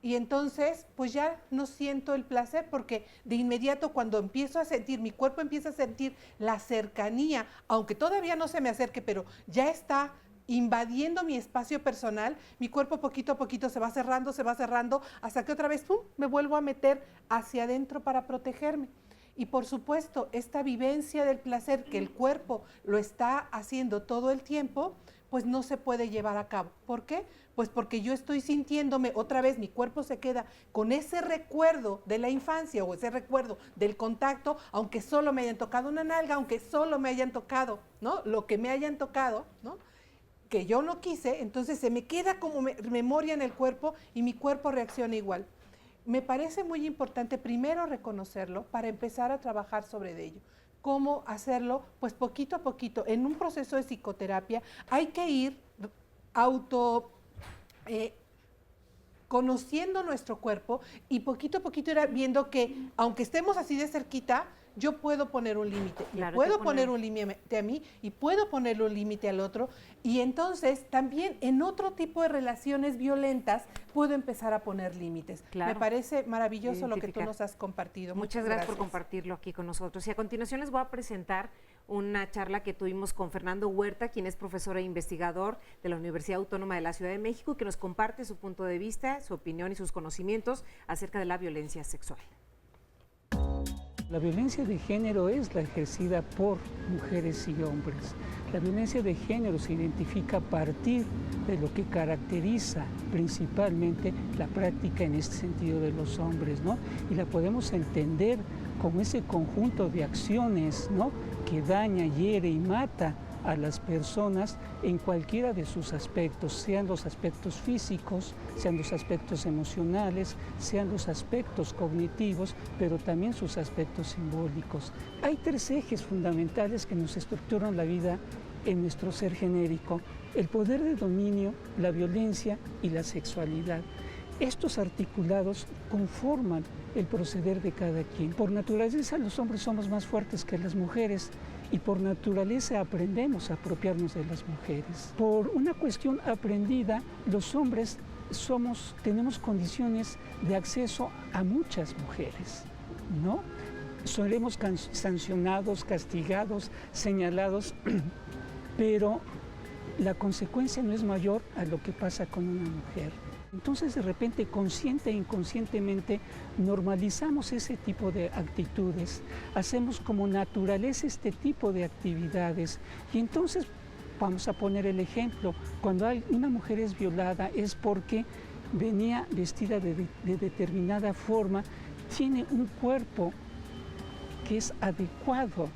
Y entonces, pues ya no siento el placer porque de inmediato cuando empiezo a sentir, mi cuerpo empieza a sentir la cercanía, aunque todavía no se me acerque, pero ya está invadiendo mi espacio personal, mi cuerpo poquito a poquito se va cerrando, hasta que otra vez, ¡pum!, me vuelvo a meter hacia adentro para protegerme. Y por supuesto, esta vivencia del placer que el cuerpo lo está haciendo todo el tiempo, pues no se puede llevar a cabo. ¿Por qué? Pues porque yo estoy sintiéndome, otra vez mi cuerpo se queda con ese recuerdo de la infancia o ese recuerdo del contacto, aunque solo me hayan tocado una nalga, aunque solo me hayan tocado, ¿no?, lo que me hayan tocado, ¿no?, que yo no quise, entonces se me queda como memoria en el cuerpo y mi cuerpo reacciona igual. Me parece muy importante primero reconocerlo para empezar a trabajar sobre ello. ¿Cómo hacerlo? Pues poquito a poquito. En un proceso de psicoterapia hay que ir conociendo nuestro cuerpo y poquito a poquito ir viendo que aunque estemos así de cerquita, yo puedo poner un límite. Claro, puedo poner un límite a mí y puedo ponerle un límite al otro. Y entonces también en otro tipo de relaciones violentas puedo empezar a poner límites. Claro. Me parece maravilloso lo que tú nos has compartido. Muchas gracias por compartirlo aquí con nosotros. Y a continuación les voy a presentar una charla que tuvimos con Fernando Huerta, quien es profesor e investigador de la Universidad Autónoma de la Ciudad de México, que nos comparte su punto de vista, su opinión y sus conocimientos acerca de la violencia sexual. La violencia de género es la ejercida por mujeres y hombres. La violencia de género se identifica a partir de lo que caracteriza principalmente la práctica en este sentido de los hombres, ¿no? Y la podemos entender como ese conjunto de acciones, ¿no?, que daña, hiere y mata a las personas en cualquiera de sus aspectos, sean los aspectos físicos, sean los aspectos emocionales, sean los aspectos cognitivos, pero también sus aspectos simbólicos. Hay tres ejes fundamentales que nos estructuran la vida en nuestro ser genérico: el poder de dominio, la violencia y la sexualidad. Estos articulados conforman el proceder de cada quien. Por naturaleza los hombres somos más fuertes que las mujeres y por naturaleza aprendemos a apropiarnos de las mujeres. Por una cuestión aprendida, los hombres tenemos condiciones de acceso a muchas mujeres, ¿no? Seremos sancionados, castigados, señalados, pero la consecuencia no es mayor a lo que pasa con una mujer. Entonces, de repente, consciente e inconscientemente, normalizamos ese tipo de actitudes, hacemos como naturaleza este tipo de actividades. Y entonces, vamos a poner el ejemplo, cuando una mujer es violada es porque venía vestida de determinada forma, tiene un cuerpo que es adecuado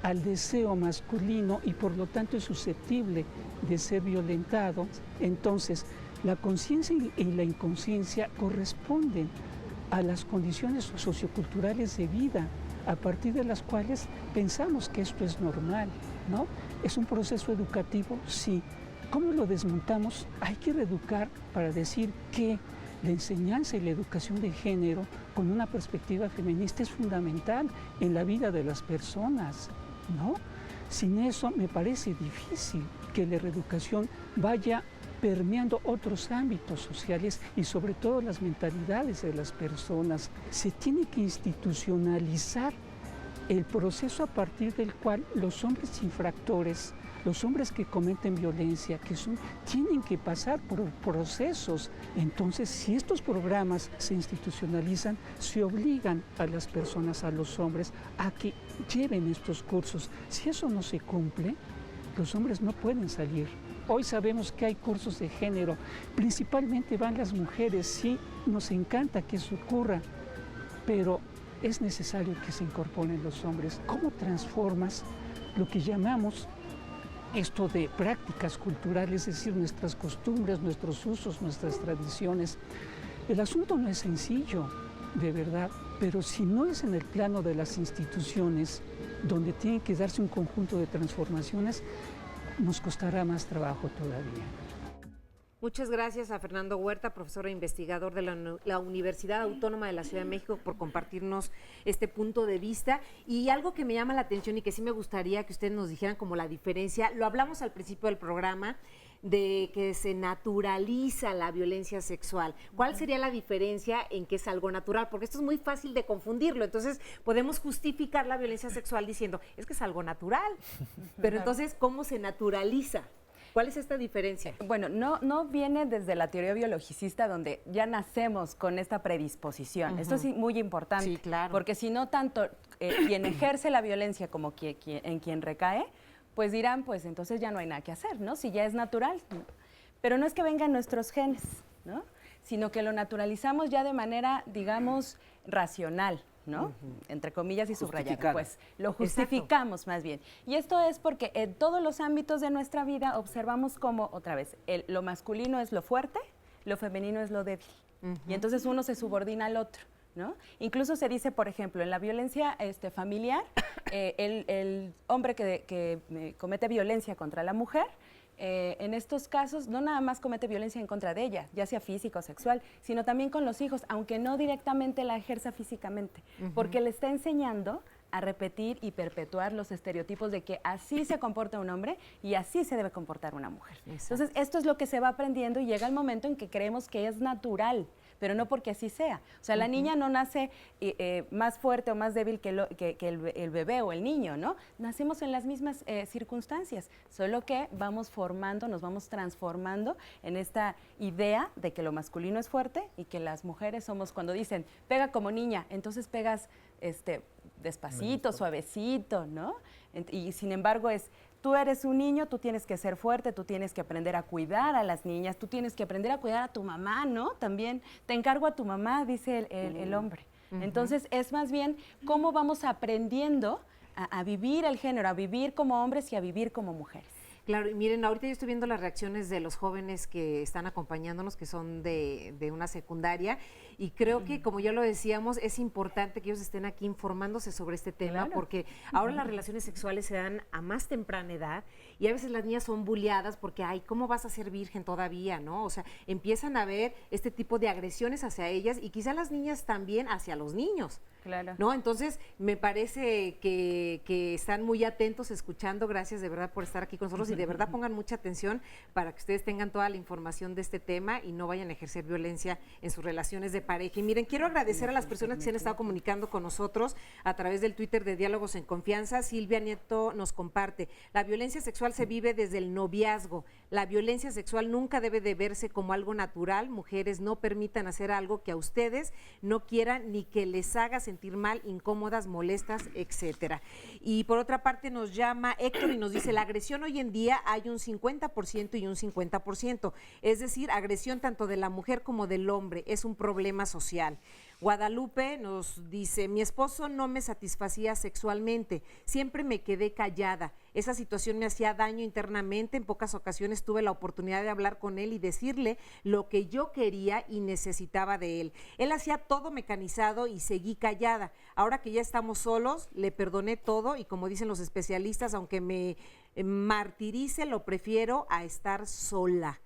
al deseo masculino y por lo tanto es susceptible de ser violentado. Entonces, la conciencia y la inconsciencia corresponden a las condiciones socioculturales de vida, a partir de las cuales pensamos que esto es normal, ¿no? ¿Es un proceso educativo? Sí. ¿Cómo lo desmontamos? Hay que reeducar para decir que la enseñanza y la educación de género con una perspectiva feminista es fundamental en la vida de las personas, ¿no? Sin eso me parece difícil que la reeducación vaya permeando otros ámbitos sociales y sobre todo las mentalidades de las personas. Se tiene que institucionalizar el proceso a partir del cual los hombres infractores, los hombres que cometen violencia, tienen que pasar por procesos. Entonces, si estos programas se institucionalizan, se obligan a las personas, a los hombres, a que lleven estos cursos. Si eso no se cumple, los hombres no pueden salir. Hoy sabemos que hay cursos de género, principalmente van las mujeres, sí, nos encanta que eso ocurra, pero es necesario que se incorporen los hombres. ¿Cómo transformas lo que llamamos esto de prácticas culturales, es decir, nuestras costumbres, nuestros usos, nuestras tradiciones? El asunto no es sencillo, de verdad, pero si no es en el plano de las instituciones, donde tiene que darse un conjunto de transformaciones, nos costará más trabajo todavía. Muchas gracias a Fernando Huerta, profesor e investigador de la Universidad Autónoma de la Ciudad de México, por compartirnos este punto de vista. Y algo que me llama la atención y que sí me gustaría que ustedes nos dijeran como la diferencia, lo hablamos al principio del programa, de que se naturaliza la violencia sexual. ¿Cuál sería la diferencia en que es algo natural? Porque esto es muy fácil de confundirlo. Entonces, podemos justificar la violencia sexual diciendo, es que es algo natural. Pero entonces, ¿cómo se naturaliza? ¿Cuál es esta diferencia? Bueno, no viene desde la teoría biologicista donde ya nacemos con esta predisposición. Esto es muy importante. Sí, claro. Porque si no tanto quien ejerce la violencia como en quien recae, pues dirán, pues entonces ya no hay nada que hacer, ¿no? Si ya es natural, ¿no? Pero no es que vengan nuestros genes, ¿no? Sino que lo naturalizamos ya de manera, digamos, racional, ¿no? Entre comillas y subrayado. Pues lo justificamos más bien. Y esto es porque en todos los ámbitos de nuestra vida observamos como, otra vez, lo masculino es lo fuerte, lo femenino es lo débil. Y entonces uno se subordina al otro, ¿no? Incluso se dice, por ejemplo, en la violencia familiar, el hombre que comete violencia contra la mujer, en estos casos no nada más comete violencia en contra de ella, ya sea física o sexual, sino también con los hijos, aunque no directamente la ejerza físicamente, porque le está enseñando a repetir y perpetuar los estereotipos de que así se comporta un hombre y así se debe comportar una mujer. Exacto. Entonces, esto es lo que se va aprendiendo y llega el momento en que creemos que es natural, pero no porque así sea. O sea, la niña no nace más fuerte o más débil que el bebé o el niño, ¿no? Nacemos en las mismas circunstancias, solo que vamos formando, nos vamos transformando en esta idea de que lo masculino es fuerte y que las mujeres somos, cuando dicen, pega como niña, entonces pegas despacito, suavecito, ¿no? Y sin embargo tú eres un niño, tú tienes que ser fuerte, tú tienes que aprender a cuidar a las niñas, tú tienes que aprender a cuidar a tu mamá, ¿no? También te encargo a tu mamá, dice el hombre. Entonces es más bien cómo vamos aprendiendo a vivir el género, a vivir como hombres y a vivir como mujeres. Claro, y miren, ahorita yo estoy viendo las reacciones de los jóvenes que están acompañándonos, que son de una secundaria, y creo que, como ya lo decíamos, es importante que ellos estén aquí informándose sobre este tema, porque ahora las relaciones sexuales se dan a más temprana edad, y a veces las niñas son bulleadas porque, ay, ¿cómo vas a ser virgen todavía, no? O sea, empiezan a ver este tipo de agresiones hacia ellas, y quizá las niñas también hacia los niños. Claro. ¿No? Entonces, me parece que están muy atentos, escuchando. Gracias de verdad por estar aquí con nosotros y de verdad pongan mucha atención para que ustedes tengan toda la información de este tema y no vayan a ejercer violencia en sus relaciones de pareja. Y miren, quiero agradecer a las personas que se han estado comunicando con nosotros a través del Twitter de Diálogos en Confianza. Silvia Nieto nos comparte: la violencia sexual se vive desde el noviazgo. La violencia sexual nunca debe de verse como algo natural. Mujeres, no permitan hacer algo que a ustedes no quieran ni que les haga sentir mal, incómodas, molestas, etcétera. Y por otra parte nos llama Héctor y nos dice: la agresión hoy en día hay un 50% y un 50%, es decir, agresión tanto de la mujer como del hombre, es un problema social. Guadalupe nos dice: mi esposo no me satisfacía sexualmente, siempre me quedé callada. Esa situación me hacía daño internamente. En pocas ocasiones tuve la oportunidad de hablar con él y decirle lo que yo quería y necesitaba de él. Él hacía todo mecanizado y seguí callada. Ahora que ya estamos solos, le perdoné todo y, como dicen los especialistas, aunque me martirice, lo prefiero a estar sola.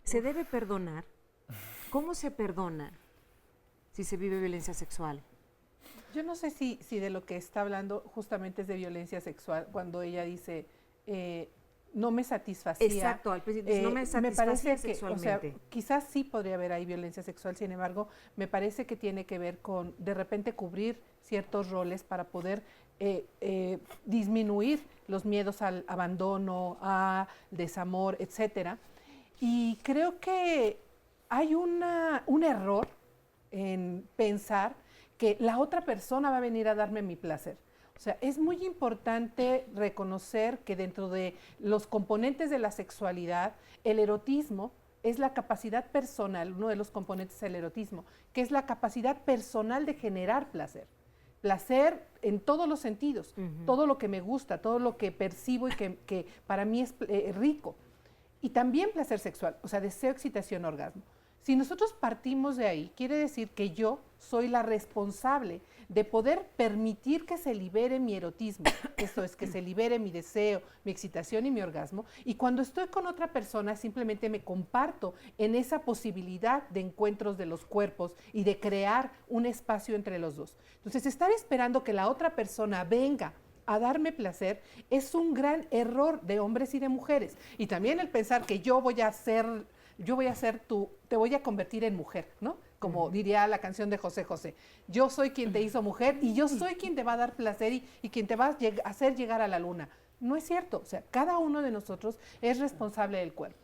¿Se debe perdonar? ¿Cómo se perdona si se vive violencia sexual? Yo no sé si de lo que está hablando justamente es de violencia sexual, cuando ella dice, no me satisfacía. Exacto, al principio no me satisfacía sexualmente. O sea, quizás sí podría haber ahí violencia sexual, sin embargo, me parece que tiene que ver con, de repente, cubrir ciertos roles para poder disminuir los miedos al abandono, al desamor, etcétera. Y creo que hay un error en pensar que la otra persona va a venir a darme mi placer. O sea, es muy importante reconocer que dentro de los componentes de la sexualidad, el erotismo es la capacidad personal, uno de los componentes del erotismo, que es la capacidad personal de generar placer. Placer en todos los sentidos, todo lo que me gusta, todo lo que percibo y que para mí es rico. Y también placer sexual, o sea, deseo, excitación, orgasmo. Si nosotros partimos de ahí, quiere decir que yo soy la responsable de poder permitir que se libere mi erotismo, esto es, que se libere mi deseo, mi excitación y mi orgasmo, y cuando estoy con otra persona simplemente me comparto en esa posibilidad de encuentros de los cuerpos y de crear un espacio entre los dos. Entonces, estar esperando que la otra persona venga a darme placer es un gran error de hombres y de mujeres. Y también el pensar que te voy a convertir en mujer, ¿no? Como diría la canción de José José. Yo soy quien te hizo mujer y yo soy quien te va a dar placer y quien te va a hacer llegar a la luna. No es cierto, o sea, cada uno de nosotros es responsable del cuerpo.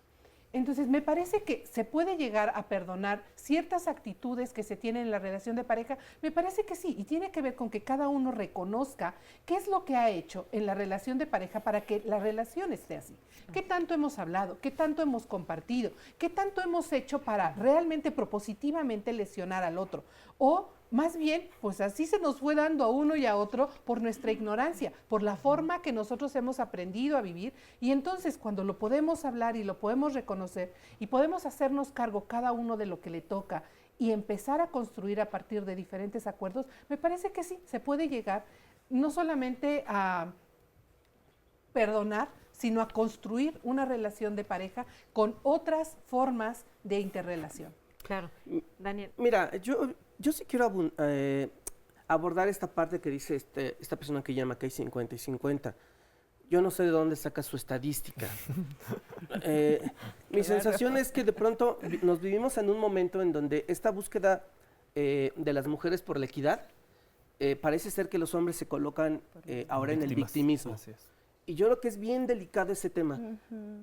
Entonces, me parece que se puede llegar a perdonar ciertas actitudes que se tienen en la relación de pareja. Me parece que sí, y tiene que ver con que cada uno reconozca qué es lo que ha hecho en la relación de pareja para que la relación esté así. ¿Qué tanto hemos hablado? ¿Qué tanto hemos compartido? ¿Qué tanto hemos hecho para realmente propositivamente lesionar al otro? O más bien, pues así se nos fue dando a uno y a otro por nuestra ignorancia, por la forma que nosotros hemos aprendido a vivir. Y entonces cuando lo podemos hablar y lo podemos reconocer y podemos hacernos cargo cada uno de lo que le toca y empezar a construir a partir de diferentes acuerdos, me parece que sí, se puede llegar no solamente a perdonar, sino a construir una relación de pareja con otras formas de interrelación. Claro. Daniel. Mira, yo sí quiero abordar esta parte que dice esta persona que llama que hay 50 y 50. Yo no sé de dónde saca su estadística. Mi sensación es que de pronto nos vivimos en un momento en donde esta búsqueda de las mujeres por la equidad, parece ser que los hombres se colocan ahora en el victimismo. Y yo creo que es bien delicado ese tema.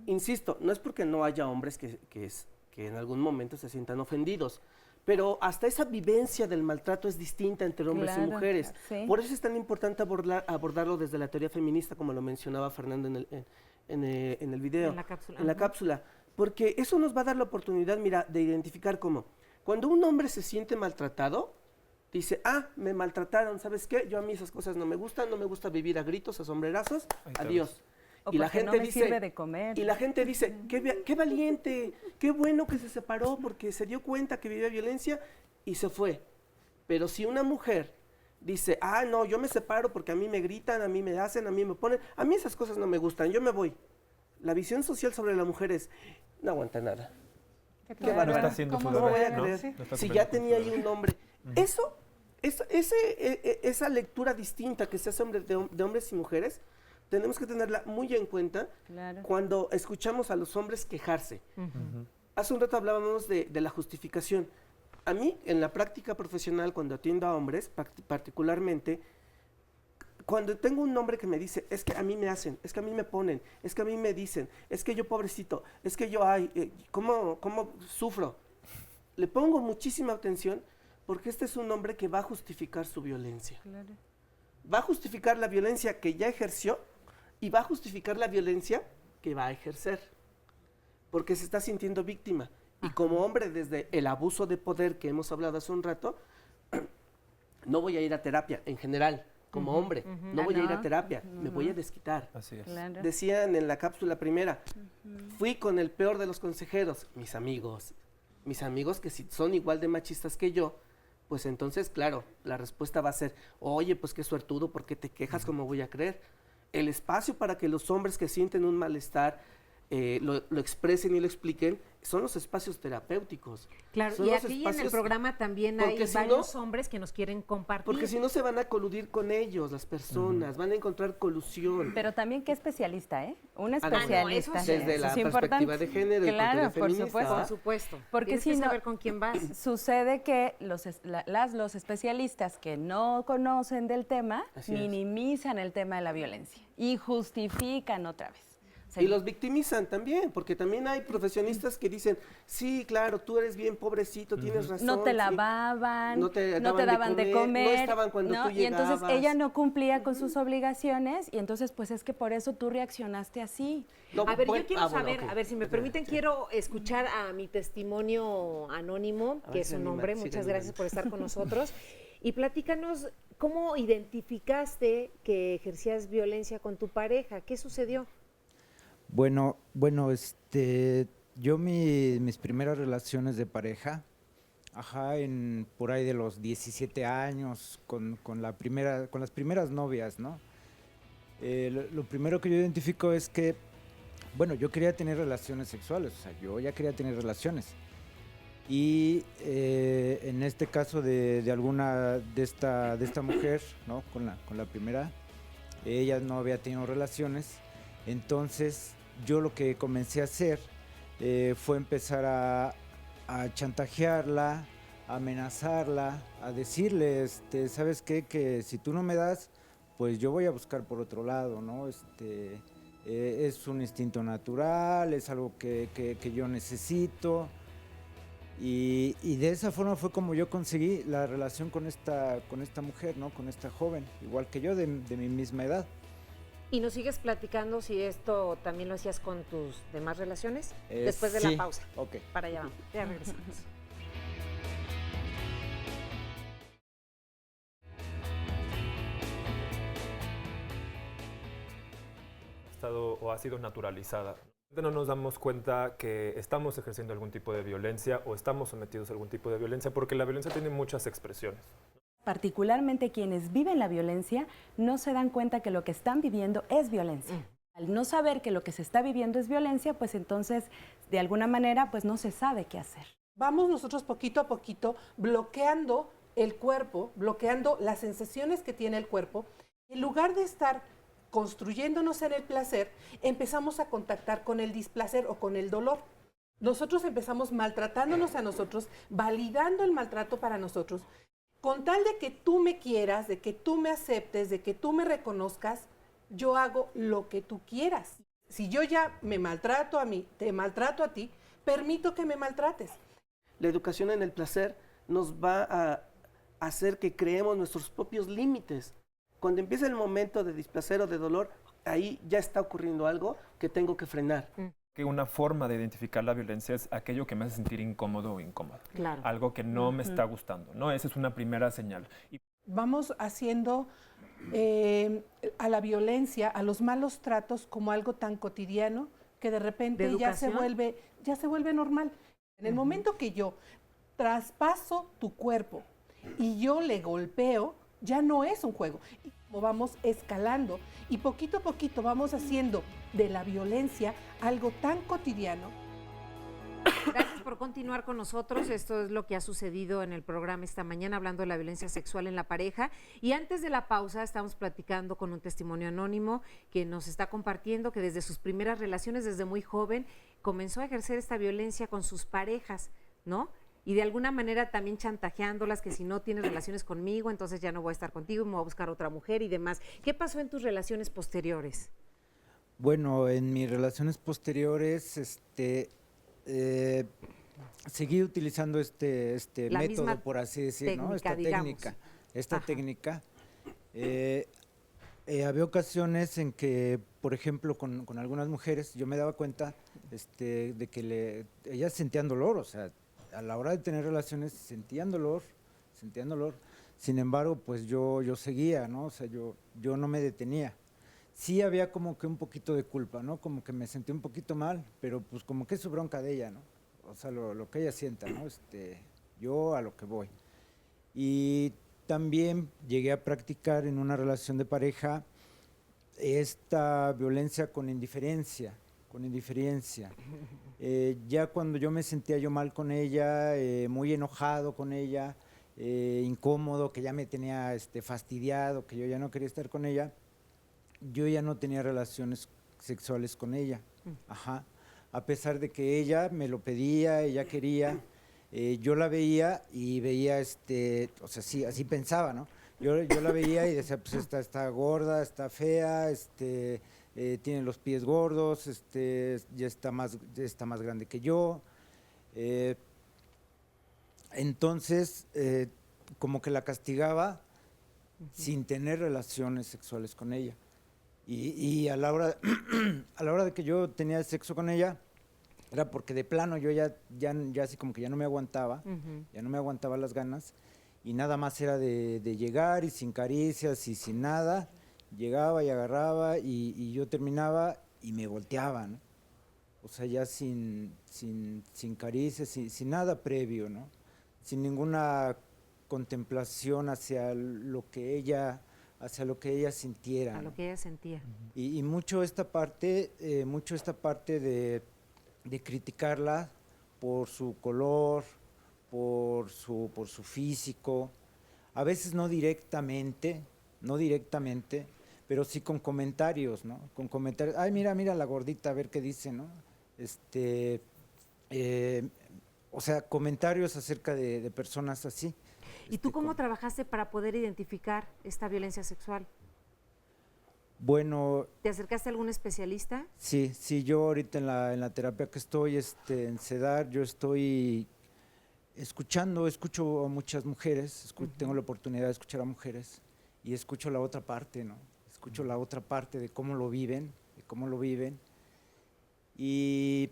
Insisto, no es porque no haya hombres que en algún momento se sientan ofendidos, pero hasta esa vivencia del maltrato es distinta entre hombres y mujeres. Sí. Por eso es tan importante abordarlo desde la teoría feminista, como lo mencionaba Fernando en el video, en la cápsula, porque eso nos va a dar la oportunidad, mira, de identificar cómo, cuando un hombre se siente maltratado, dice, me maltrataron, ¿sabes qué? Yo a mí esas cosas no me gusta vivir a gritos, a sombrerazos, adiós. O y la gente no dice, sirve de comer. Y la gente dice, qué valiente, qué bueno que se separó porque se dio cuenta que vivía violencia y se fue. Pero si una mujer dice, no, yo me separo porque a mí me gritan, a mí me hacen, a mí me ponen, a mí esas cosas no me gustan, yo me voy. La visión social sobre la mujer es, no aguanta nada. Qué bárbaro. No está haciendo ¿Cómo lo voy a creer? No si ya tenía ahí un hombre. Esa lectura distinta que se hace de hombres y mujeres, tenemos que tenerla muy en cuenta cuando escuchamos a los hombres quejarse. Hace un rato hablábamos de la justificación. A mí, en la práctica profesional, cuando atiendo a hombres, particularmente, cuando tengo un hombre que me dice, es que a mí me hacen, es que a mí me ponen, es que a mí me dicen, es que yo pobrecito, es que yo, ¿cómo sufro? Le pongo muchísima atención porque este es un hombre que va a justificar su violencia. Va a justificar la violencia que ya ejerció y va a justificar la violencia que va a ejercer, porque se está sintiendo víctima. Y como hombre, desde el abuso de poder que hemos hablado hace un rato, no voy a ir a terapia en general, como hombre, no voy a ir a terapia, me voy a desquitar. Así es. Decían en la cápsula primera, fui con el peor de los consejeros, mis amigos que si son igual de machistas que yo, pues entonces, claro, la respuesta va a ser, oye, pues qué suertudo, ¿por qué te quejas? ¿Cómo voy a creer? El espacio para que los hombres que sienten un malestar lo expresen y lo expliquen son los espacios terapéuticos. Claro, y aquí en el programa también hay varios hombres que nos quieren compartir. Porque si no se van a coludir con ellos, las personas, van a encontrar colusión. Pero también qué especialista, ¿eh? Un especialista. No, desde la perspectiva de género y cultura feminista. Por supuesto. Porque si no, saber con quién vas. Sucede que los especialistas que no conocen del tema minimizan el tema de la violencia y justifican otra vez. Sí. Y los victimizan también, porque también hay profesionistas que dicen, sí, claro, tú eres bien pobrecito, tienes razón. No te lavaban, no te daban de comer, no estaban cuando tú llegabas. Y entonces ella no cumplía con sus obligaciones y entonces pues es que por eso tú reaccionaste así. No, a ver, yo quiero saber, a ver, si me permiten, quiero escuchar a mi testimonio anónimo, que es un hombre, muchas gracias por estar con nosotros. Y platícanos, ¿cómo identificaste que ejercías violencia con tu pareja? ¿Qué sucedió? Bueno, yo mis primeras relaciones de pareja, por ahí de los 17 años, con las primeras novias, ¿no? Lo primero que yo identifico es que, bueno, yo quería tener relaciones sexuales, o sea, yo ya quería tener relaciones. Y en este caso de alguna de esta mujer, ¿no? Con la primera, ella no había tenido relaciones, entonces yo lo que comencé a hacer fue empezar a chantajearla, a amenazarla, a decirle, ¿sabes qué? Que si tú no me das, pues yo voy a buscar por otro lado, ¿no? Es un instinto natural, es algo que yo necesito. Y de esa forma fue como yo conseguí la relación con esta mujer, ¿no? Con esta joven, igual que yo, de mi misma edad. ¿Y nos sigues platicando si esto también lo hacías con tus demás relaciones? Después de la pausa. Ok. Para allá vamos, ya regresamos. O ha sido naturalizada. No nos damos cuenta que estamos ejerciendo algún tipo de violencia o estamos sometidos a algún tipo de violencia, porque la violencia tiene muchas expresiones. Particularmente quienes viven la violencia no se dan cuenta que lo que están viviendo es violencia. Al no saber que lo que se está viviendo es violencia, pues entonces de alguna manera pues no se sabe qué hacer. Vamos nosotros poquito a poquito bloqueando el cuerpo, bloqueando las sensaciones que tiene el cuerpo. En lugar de estar construyéndonos en el placer, empezamos a contactar con el displacer o con el dolor. Nosotros empezamos maltratándonos a nosotros, validando el maltrato para nosotros, con tal de que tú me quieras, de que tú me aceptes, de que tú me reconozcas, yo hago lo que tú quieras. Si yo ya me maltrato a mí, te maltrato a ti, permito que me maltrates. La educación en el placer nos va a hacer que creemos nuestros propios límites. Cuando empieza el momento de displacer o de dolor, ahí ya está ocurriendo algo que tengo que frenar. Que una forma de identificar la violencia es aquello que me hace sentir incómodo o incómoda. Claro. Algo que no me está gustando, ¿no? Esa es una primera señal. Vamos haciendo a la violencia, a los malos tratos como algo tan cotidiano que de repente ya se vuelve normal. En el momento que yo traspaso tu cuerpo y yo le golpeo, ya no es un juego. Y como vamos escalando y poquito a poquito vamos haciendo de la violencia algo tan cotidiano. Gracias por continuar con nosotros. Esto es lo que ha sucedido en el programa esta mañana, hablando de la violencia sexual en la pareja. Y antes de la pausa estamos platicando con un testimonio anónimo que nos está compartiendo que desde sus primeras relaciones, desde muy joven, comenzó a ejercer esta violencia con sus parejas, ¿no? Y de alguna manera también chantajeándolas que si no tienes relaciones conmigo, entonces ya no voy a estar contigo y me voy a buscar otra mujer y demás. ¿Qué pasó en tus relaciones posteriores? Bueno, en mis relaciones posteriores, seguí utilizando este método, por así decirlo, ¿no? Esta técnica. Técnica. Había ocasiones en que, por ejemplo, con algunas mujeres, yo me daba cuenta de que ellas sentían dolor, o sea, a la hora de tener relaciones sentían dolor. Sin embargo, pues yo seguía, ¿no? O sea, yo no me detenía. Sí había como que un poquito de culpa, ¿no? Como que me sentí un poquito mal, pero pues como que es su bronca de ella, ¿no? O sea, lo que ella sienta, ¿no? Yo a lo que voy. Y también llegué a practicar en una relación de pareja esta violencia con indiferencia. Ya cuando yo me sentía yo mal con ella, muy enojado con ella, incómodo, que ya me tenía fastidiado, que yo ya no quería estar con ella, yo ya no tenía relaciones sexuales con ella. Ajá. A pesar de que ella me lo pedía, ella quería, yo la veía y veía, o sea, sí, así pensaba, ¿no? Yo la veía y decía, pues esta está gorda, está fea, tiene los pies gordos, ya está más grande que yo. Entonces, como que la castigaba sin tener relaciones sexuales con ella. Y a la hora de que yo tenía sexo con ella, era porque de plano yo ya así como que ya no me aguantaba, ya no me aguantaba las ganas, y nada más era de llegar y sin caricias y sin nada, llegaba y agarraba y yo terminaba y me volteaba, ¿no? O sea, ya sin caricias, sin nada previo, ¿no? Sin ninguna contemplación hacia lo que ella sintiera. A lo que ella sentía. Y mucho esta parte de criticarla por su color, por su físico, a veces no directamente, pero sí con comentarios, ¿no? Con comentarios, ay, mira la gordita, a ver qué dice, ¿no? O sea, comentarios acerca de personas así. ¿Y tú cómo trabajaste para poder identificar esta violencia sexual? Bueno, ¿Te acercaste a algún especialista? sí, yo ahorita en la terapia que estoy, en CEDAR, yo estoy escucho a muchas mujeres, tengo la oportunidad de escuchar a mujeres y escucho la otra parte, ¿no? Escucho la otra parte de cómo lo viven, y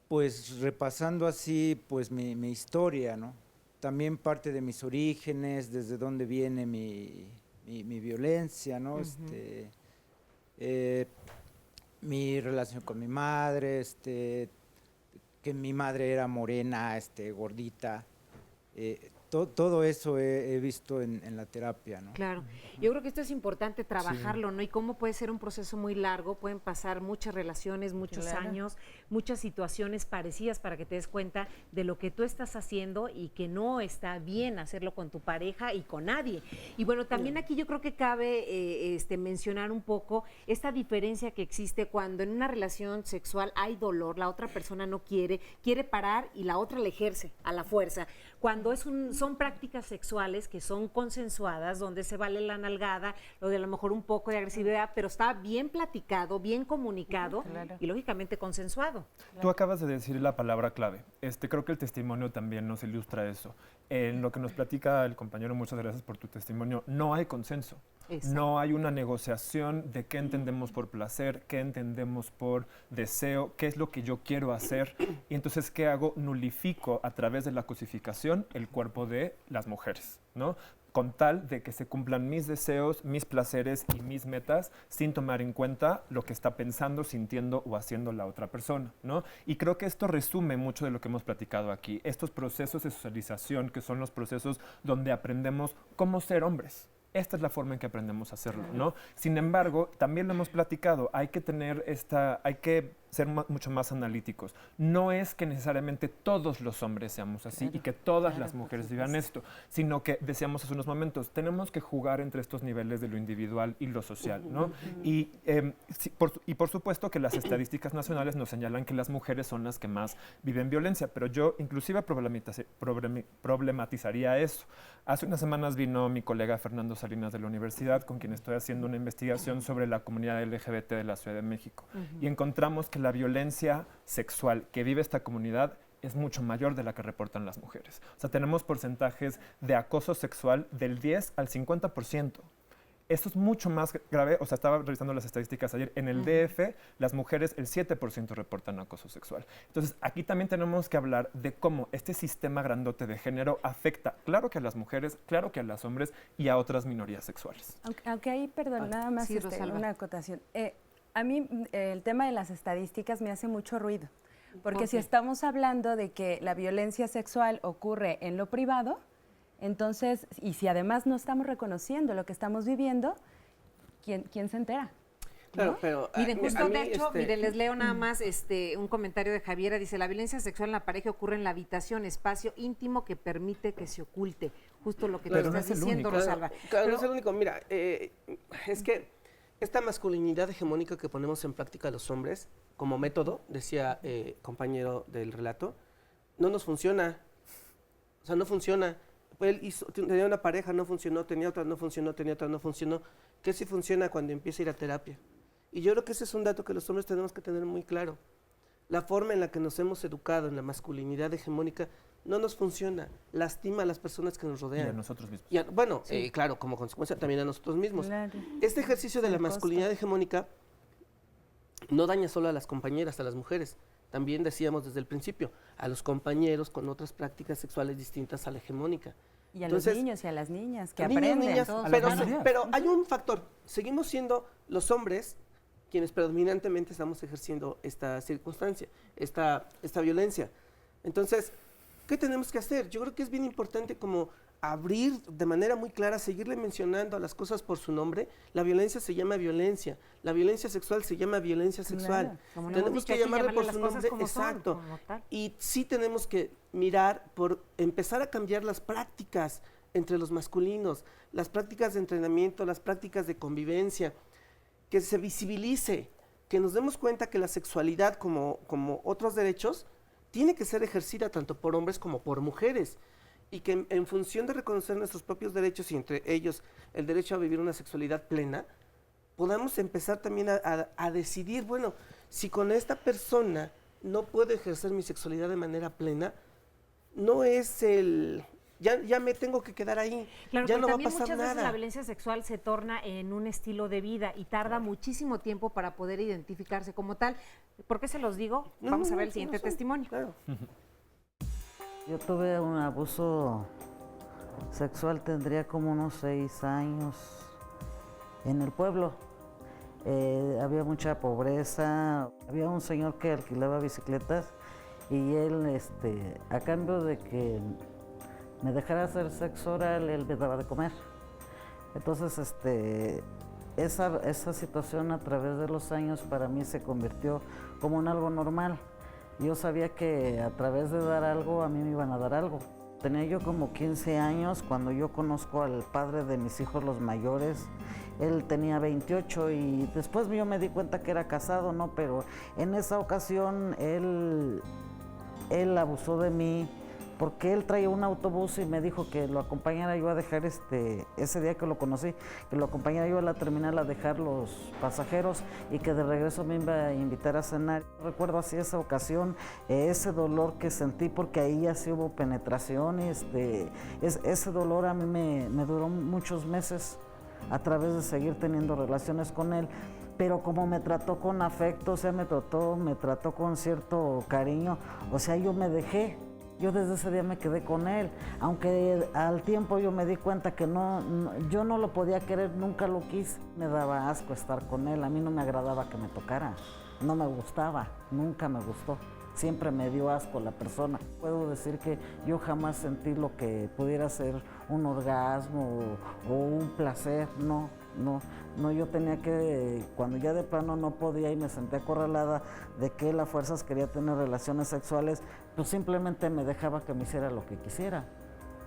pues repasando así pues mi historia, ¿no? También parte de mis orígenes, desde dónde viene mi violencia, ¿no? Mi relación con mi madre, que mi madre era morena, gordita, todo eso he visto en la terapia, ¿no? Claro, yo creo que esto es importante trabajarlo, ¿no? Y cómo puede ser un proceso muy largo, pueden pasar muchas relaciones, muchos años, muchas situaciones parecidas para que te des cuenta de lo que tú estás haciendo y que no está bien hacerlo con tu pareja y con nadie. Y bueno, también aquí yo creo que cabe mencionar un poco esta diferencia que existe cuando en una relación sexual hay dolor, la otra persona no quiere parar y la otra le ejerce a la fuerza. Cuando son prácticas sexuales que son consensuadas, donde se vale la nalgada, lo de a lo mejor un poco de agresividad, pero está bien platicado, bien comunicado y lógicamente consensuado. Tú acabas de decir la palabra clave. Creo que el testimonio también nos ilustra eso. En lo que nos platica el compañero, muchas gracias por tu testimonio, no hay consenso. Exacto. No hay una negociación de qué entendemos por placer, qué entendemos por deseo, qué es lo que yo quiero hacer. Y entonces, ¿qué hago? Nulifico a través de la cosificación el cuerpo de las mujeres, ¿no? Con tal de que se cumplan mis deseos, mis placeres y mis metas sin tomar en cuenta lo que está pensando, sintiendo o haciendo la otra persona, ¿no? Y creo que esto resume mucho de lo que hemos platicado aquí. Estos procesos de socialización, que son los procesos donde aprendemos cómo ser hombres. Esta es la forma en que aprendemos a hacerlo, ¿no? Sin embargo, también lo hemos platicado, hay que ser mucho más analíticos. No es que necesariamente todos los hombres seamos así y que todas las mujeres vivan esto, sino que, decíamos hace unos momentos, tenemos que jugar entre estos niveles de lo individual y lo social, ¿no? Y por supuesto que las estadísticas nacionales nos señalan que las mujeres son las que más viven violencia, pero yo inclusive problematizaría eso. Hace unas semanas vino mi colega Fernando Salinas de la universidad, con quien estoy haciendo una investigación sobre la comunidad LGBT de la Ciudad de México, y encontramos que la violencia sexual que vive esta comunidad es mucho mayor de la que reportan las mujeres. O sea, tenemos porcentajes de acoso sexual del 10 al 50%. Esto es mucho más grave, o sea, estaba revisando las estadísticas ayer, en el DF las mujeres el 7% reportan acoso sexual. Entonces, aquí también tenemos que hablar de cómo este sistema grandote de género afecta, claro que a las mujeres, claro que a los hombres y a otras minorías sexuales. Aunque ahí, perdón, nada más una acotación. A mí el tema de las estadísticas me hace mucho ruido, porque si estamos hablando de que la violencia sexual ocurre en lo privado, entonces, y si además no estamos reconociendo lo que estamos viviendo, ¿quién se entera? Claro, pero miren, justo de hecho, miren, les leo nada más un comentario de Javiera, dice, la violencia sexual en la pareja ocurre en la habitación, espacio íntimo que permite que se oculte, justo lo que tú estás diciendo, Rosalba. Claro, no es el único, mira, es que esta masculinidad hegemónica que ponemos en práctica los hombres, como método, decía compañero del relato, no nos funciona, o sea, no funciona. Él tenía una pareja, no funcionó, tenía otra, no funcionó, tenía otra, no funcionó. ¿Qué sí funciona cuando empieza a ir a terapia? Y yo creo que ese es un dato que los hombres tenemos que tener muy claro. La forma en la que nos hemos educado en la masculinidad hegemónica no nos funciona, lastima a las personas que nos rodean. Y a nosotros mismos. Claro, como consecuencia también a nosotros mismos. Claro. Este ejercicio de la masculinidad hegemónica no daña solo a las compañeras, a las mujeres. También decíamos desde el principio, a los compañeros con otras prácticas sexuales distintas a la hegemónica. Y a los niños y a las niñas que aprenden. Niñas, pero hay un factor, seguimos siendo los hombres quienes predominantemente estamos ejerciendo esta circunstancia, esta violencia. Entonces, ¿qué tenemos que hacer? Yo creo que es bien importante como abrir de manera muy clara, seguirle mencionando a las cosas por su nombre. La violencia se llama violencia, la violencia sexual se llama violencia sexual. Claro. Tenemos que llamarle por su nombre, exacto. Y sí tenemos que mirar por empezar a cambiar las prácticas entre los masculinos, las prácticas de entrenamiento, las prácticas de convivencia, que se visibilice, que nos demos cuenta que la sexualidad, como otros derechos, tiene que ser ejercida tanto por hombres como por mujeres, y que en función de reconocer nuestros propios derechos y entre ellos el derecho a vivir una sexualidad plena, podamos empezar también a decidir, bueno, si con esta persona no puedo ejercer mi sexualidad de manera plena, no es ya me tengo que quedar ahí, claro, ya no va a también pasar muchas nada. veces la violencia sexual se torna en un estilo de vida y tarda muchísimo tiempo para poder identificarse como tal. ¿Por qué se los digo? Vamos a ver el siguiente testimonio. Claro. Yo tuve un abuso sexual, tendría como unos 6 años en el pueblo. Había mucha pobreza, había un señor que alquilaba bicicletas y él, a cambio de que me dejara hacer sexo oral, él me daba de comer. Entonces, esa situación a través de los años para mí se convirtió como en algo normal. Yo sabía que a través de dar algo, a mí me iban a dar algo. Tenía yo como 15 años cuando yo conozco al padre de mis hijos, los mayores. Él tenía 28 y después yo me di cuenta que era casado, ¿no? Pero en esa ocasión él abusó de mí porque él traía un autobús y me dijo que lo acompañara yo a dejar ese día que lo conocí, que lo acompañara yo a la terminal a dejar los pasajeros y que de regreso me iba a invitar a cenar. Recuerdo así esa ocasión, ese dolor que sentí porque ahí ya sí hubo penetración y ese dolor a mí me duró muchos meses a través de seguir teniendo relaciones con él. Pero como me trató con afecto, o sea, me trató con cierto cariño, o sea, yo me dejé. Yo desde ese día me quedé con él, aunque al tiempo yo me di cuenta que yo no lo podía querer, nunca lo quise. Me daba asco estar con él, a mí no me agradaba que me tocara, no me gustaba, nunca me gustó. Siempre me dio asco la persona. Puedo decir que yo jamás sentí lo que pudiera ser un orgasmo o un placer, no, yo tenía que, cuando ya de plano no podía y me sentía acorralada de que él a fuerzas quería tener relaciones sexuales, pues simplemente me dejaba que me hiciera lo que quisiera,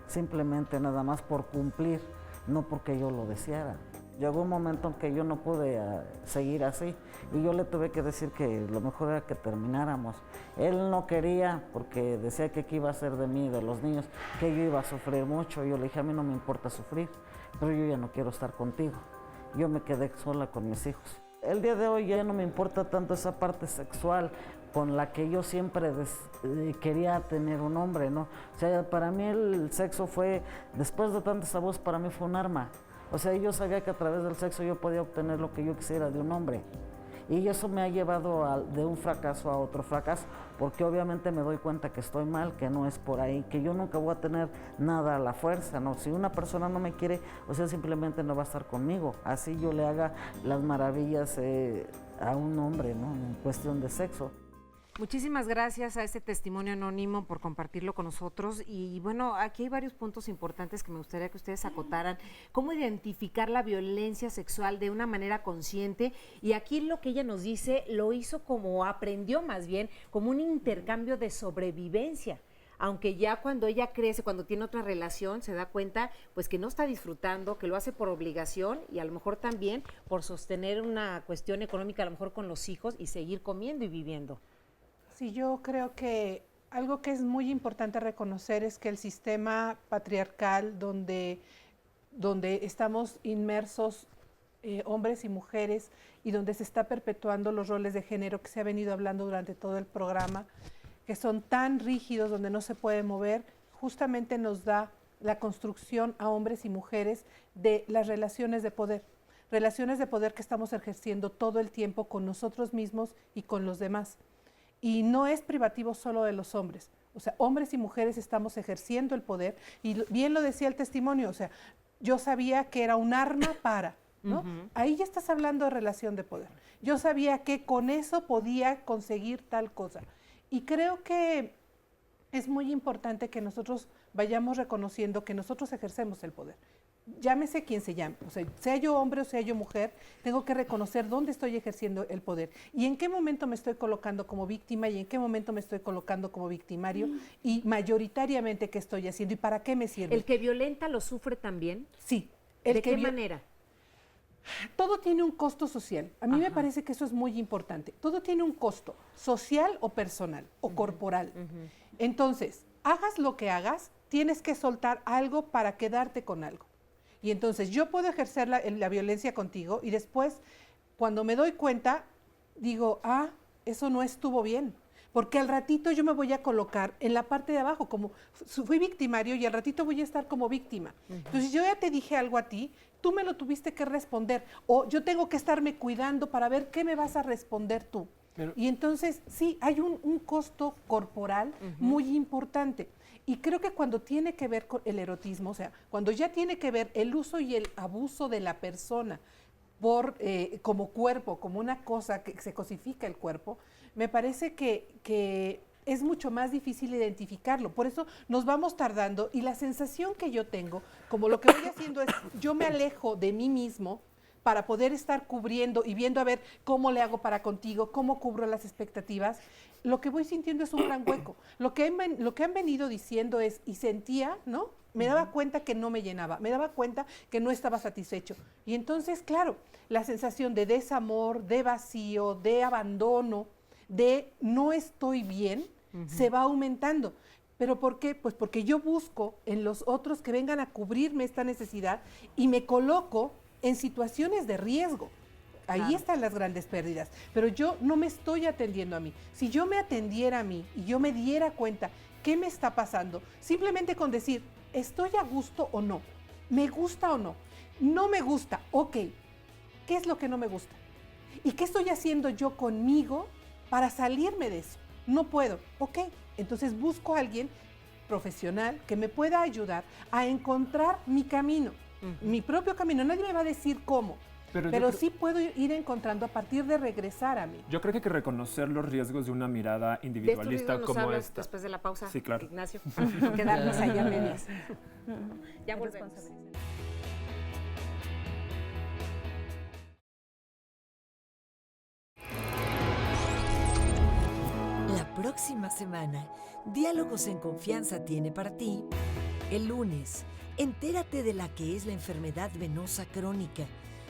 simplemente nada más por cumplir, no porque yo lo deseara. Llegó un momento en que yo no pude seguir así y yo le tuve que decir que lo mejor era que termináramos. Él no quería porque decía que qué iba a hacer de mí y de los niños, que yo iba a sufrir mucho. Yo le dije, a mí no me importa sufrir, pero yo ya no quiero estar contigo. Yo me quedé sola con mis hijos. El día de hoy ya no me importa tanto esa parte sexual con la que yo siempre quería tener un hombre, ¿no? O sea, para mí el sexo fue, después de tantos abusos, para mí fue un arma. O sea, yo sabía que a través del sexo yo podía obtener lo que yo quisiera de un hombre. Y eso me ha llevado de un fracaso a otro fracaso, porque obviamente me doy cuenta que estoy mal, que no es por ahí, que yo nunca voy a tener nada a la fuerza, ¿no? Si una persona no me quiere, o sea, simplemente no va a estar conmigo. Así yo le haga las maravillas a un hombre, ¿no? En cuestión de sexo. Muchísimas gracias a este testimonio anónimo por compartirlo con nosotros. Y bueno, aquí hay varios puntos importantes que me gustaría que ustedes acotaran. ¿Cómo identificar la violencia sexual de una manera consciente? Y aquí lo que ella nos dice, lo hizo como aprendió más bien, como un intercambio de sobrevivencia. Aunque ya cuando ella crece, cuando tiene otra relación, se da cuenta pues que no está disfrutando, que lo hace por obligación y a lo mejor también por sostener una cuestión económica, a lo mejor con los hijos y seguir comiendo y viviendo. Sí, yo creo que algo que es muy importante reconocer es que el sistema patriarcal donde estamos inmersos hombres y mujeres y donde se está perpetuando los roles de género que se ha venido hablando durante todo el programa, que son tan rígidos, donde no se puede mover, justamente nos da la construcción a hombres y mujeres de las relaciones de poder que estamos ejerciendo todo el tiempo con nosotros mismos y con los demás. Y no es privativo solo de los hombres, o sea, hombres y mujeres estamos ejerciendo el poder, y bien lo decía el testimonio, o sea, yo sabía que era un arma para, ¿no? Ahí ya estás hablando de relación de poder. Yo sabía que con eso podía conseguir tal cosa. Y creo que es muy importante que nosotros vayamos reconociendo que nosotros ejercemos el poder. llámese quien se llame, o sea yo hombre o sea yo mujer, tengo que reconocer dónde estoy ejerciendo el poder y en qué momento me estoy colocando como víctima y en qué momento me estoy colocando como victimario y mayoritariamente qué estoy haciendo y para qué me sirve. ¿El que violenta lo sufre también? Sí. ¿De qué manera? Todo tiene un costo social. A mí me parece que eso es muy importante. Todo tiene un costo social o personal o corporal. Entonces, hagas lo que hagas, tienes que soltar algo para quedarte con algo. Y entonces yo puedo ejercer la violencia contigo y después, cuando me doy cuenta, digo, eso no estuvo bien. Porque al ratito yo me voy a colocar en la parte de abajo, como fui victimario y al ratito voy a estar como víctima. Entonces yo ya te dije algo a ti, tú me lo tuviste que responder. O yo tengo que estarme cuidando para ver qué me vas a responder tú. Y entonces sí, hay un costo corporal muy importante. Y creo que cuando tiene que ver con el erotismo, o sea, cuando ya tiene que ver el uso y el abuso de la persona como cuerpo, como una cosa que se cosifica el cuerpo, me parece que es mucho más difícil identificarlo. Por eso nos vamos tardando y la sensación que yo tengo, como lo que voy haciendo es, yo me alejo de mí mismo para poder estar cubriendo y viendo a ver cómo le hago para contigo, cómo cubro las expectativas, lo que voy sintiendo es un gran hueco. Lo que han venido diciendo es, y sentía, ¿no? Me daba cuenta que no me llenaba, me daba cuenta que no estaba satisfecho. Y entonces, claro, la sensación de desamor, de vacío, de abandono, de no estoy bien, se va aumentando. ¿Pero por qué? Pues porque yo busco en los otros que vengan a cubrirme esta necesidad y me coloco en situaciones de riesgo. Ahí están las grandes pérdidas, pero yo no me estoy atendiendo a mí. Si yo me atendiera a mí y yo me diera cuenta qué me está pasando, simplemente con decir, ¿estoy a gusto o no? ¿Me gusta o no? No me gusta, ok. ¿Qué es lo que no me gusta? ¿Y qué estoy haciendo yo conmigo para salirme de eso? No puedo, ok. Entonces busco a alguien profesional que me pueda ayudar a encontrar mi camino, mi propio camino. Nadie me va a decir cómo. Pero sí puedo ir encontrando a partir de regresar a mí. Yo creo que hay que reconocer los riesgos de una mirada individualista como esta. Después de la pausa, sí, claro. Ignacio, quedarnos ahí a medias. Ya volvemos. La próxima semana, Diálogos en Confianza tiene para ti, el lunes, entérate de la que es la enfermedad venosa crónica.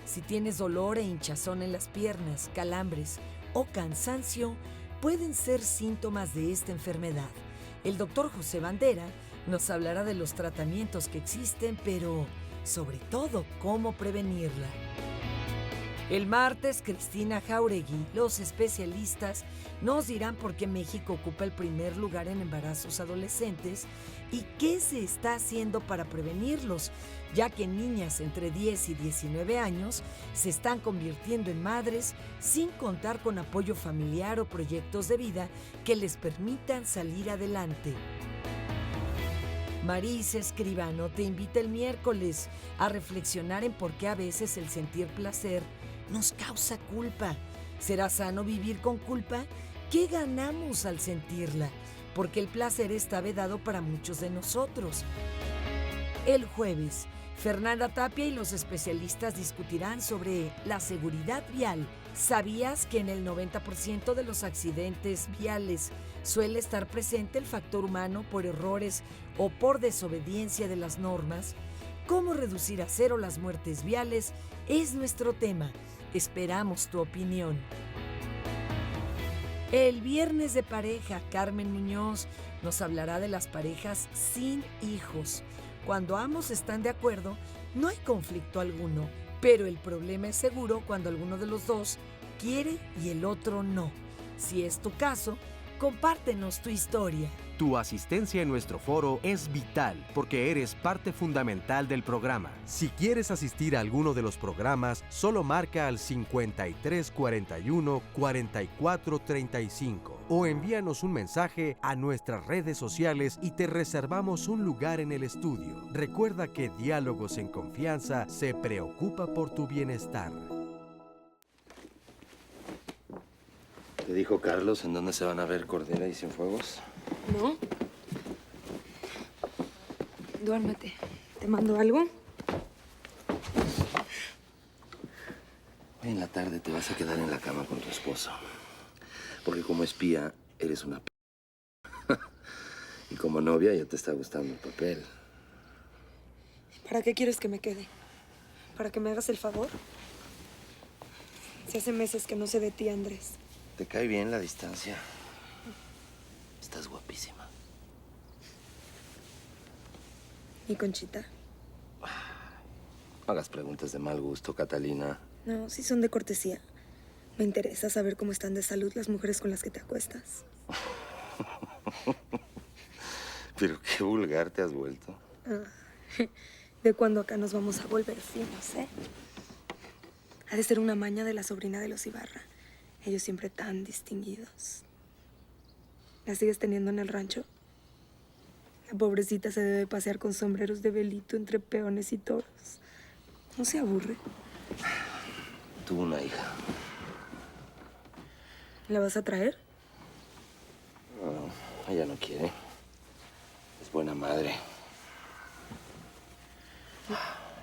Si tienes dolor e hinchazón en las piernas, calambres o cansancio, pueden ser síntomas de esta enfermedad. El doctor José Bandera nos hablará de los tratamientos que existen, pero sobre todo cómo prevenirla. El martes, Cristina Jauregui, los especialistas, nos dirán por qué México ocupa el primer lugar en embarazos adolescentes y qué se está haciendo para prevenirlos, ya que niñas entre 10 y 19 años se están convirtiendo en madres sin contar con apoyo familiar o proyectos de vida que les permitan salir adelante. Marisa Escribano te invita el miércoles a reflexionar en por qué a veces el sentir placer nos causa culpa. ¿Será sano vivir con culpa? ¿Qué ganamos al sentirla? Porque el placer está vedado para muchos de nosotros. El jueves, Fernanda Tapia y los especialistas discutirán sobre la seguridad vial. ¿Sabías que en el 90% de los accidentes viales suele estar presente el factor humano por errores o por desobediencia de las normas? ¿Cómo reducir a cero las muertes viales? Es nuestro tema. Esperamos tu opinión. El viernes de pareja, Carmen Muñoz nos hablará de las parejas sin hijos. Cuando ambos están de acuerdo, no hay conflicto alguno, pero el problema es seguro cuando alguno de los dos quiere y el otro no. Si es tu caso, compártenos tu historia. Tu asistencia en nuestro foro es vital porque eres parte fundamental del programa. Si quieres asistir a alguno de los programas, solo marca al 5341 4435 o envíanos un mensaje a nuestras redes sociales y te reservamos un lugar en el estudio. Recuerda que Diálogos en Confianza se preocupa por tu bienestar. ¿Te dijo Carlos en dónde se van a ver Cordera y Cienfuegos? No. Duérmete. ¿Te mando algo? Hoy en la tarde te vas a quedar en la cama con tu esposo. Porque como espía, eres una p***. Y como novia ya te está gustando el papel. ¿Para qué quieres que me quede? ¿Para que me hagas el favor? Si hace meses que no sé de ti, Andrés. ¿Te cae bien la distancia? Estás guapísima. ¿Y Conchita? No hagas preguntas de mal gusto, Catalina. No, sí son de cortesía. Me interesa saber cómo están de salud las mujeres con las que te acuestas. Pero qué vulgar te has vuelto. ¿De cuándo acá nos vamos a volver finos, eh? Ha de ser una maña de la sobrina de los Ibarra. Ellos siempre tan distinguidos. ¿La sigues teniendo en el rancho? La pobrecita se debe pasear con sombreros de velito entre peones y toros. ¿No se aburre? Tuvo una hija. ¿La vas a traer? No, ella no quiere. Es buena madre.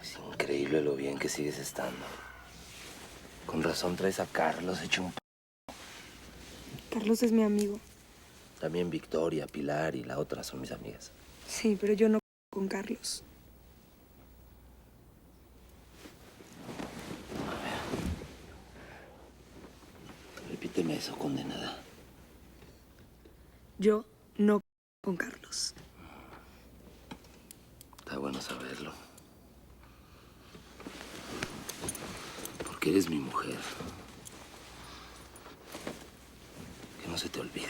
Es increíble lo bien que sigues estando. Con razón traes a Carlos hecho un p***. Carlos es mi amigo. También Victoria, Pilar y la otra son mis amigas. Sí, pero yo no con Carlos. Repíteme eso, condenada. Yo no con Carlos. Está bueno saberlo. Porque eres mi mujer. Que no se te olvide.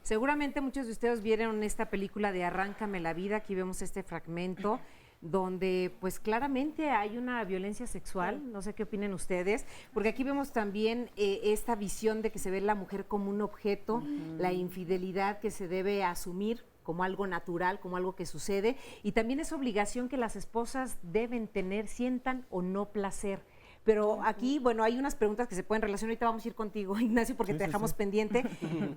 Seguramente muchos de ustedes vieron esta película de Arráncame la vida. Aquí vemos este fragmento donde pues claramente hay una violencia sexual, no sé qué opinen ustedes, porque aquí vemos también esta visión de que se ve la mujer como un objeto, la infidelidad que se debe asumir como algo natural, como algo que sucede, y también esa obligación que las esposas deben tener, sientan o no placer. Pero aquí, bueno, hay unas preguntas que se pueden relacionar. Ahorita vamos a ir contigo, Ignacio, porque te dejamos pendiente.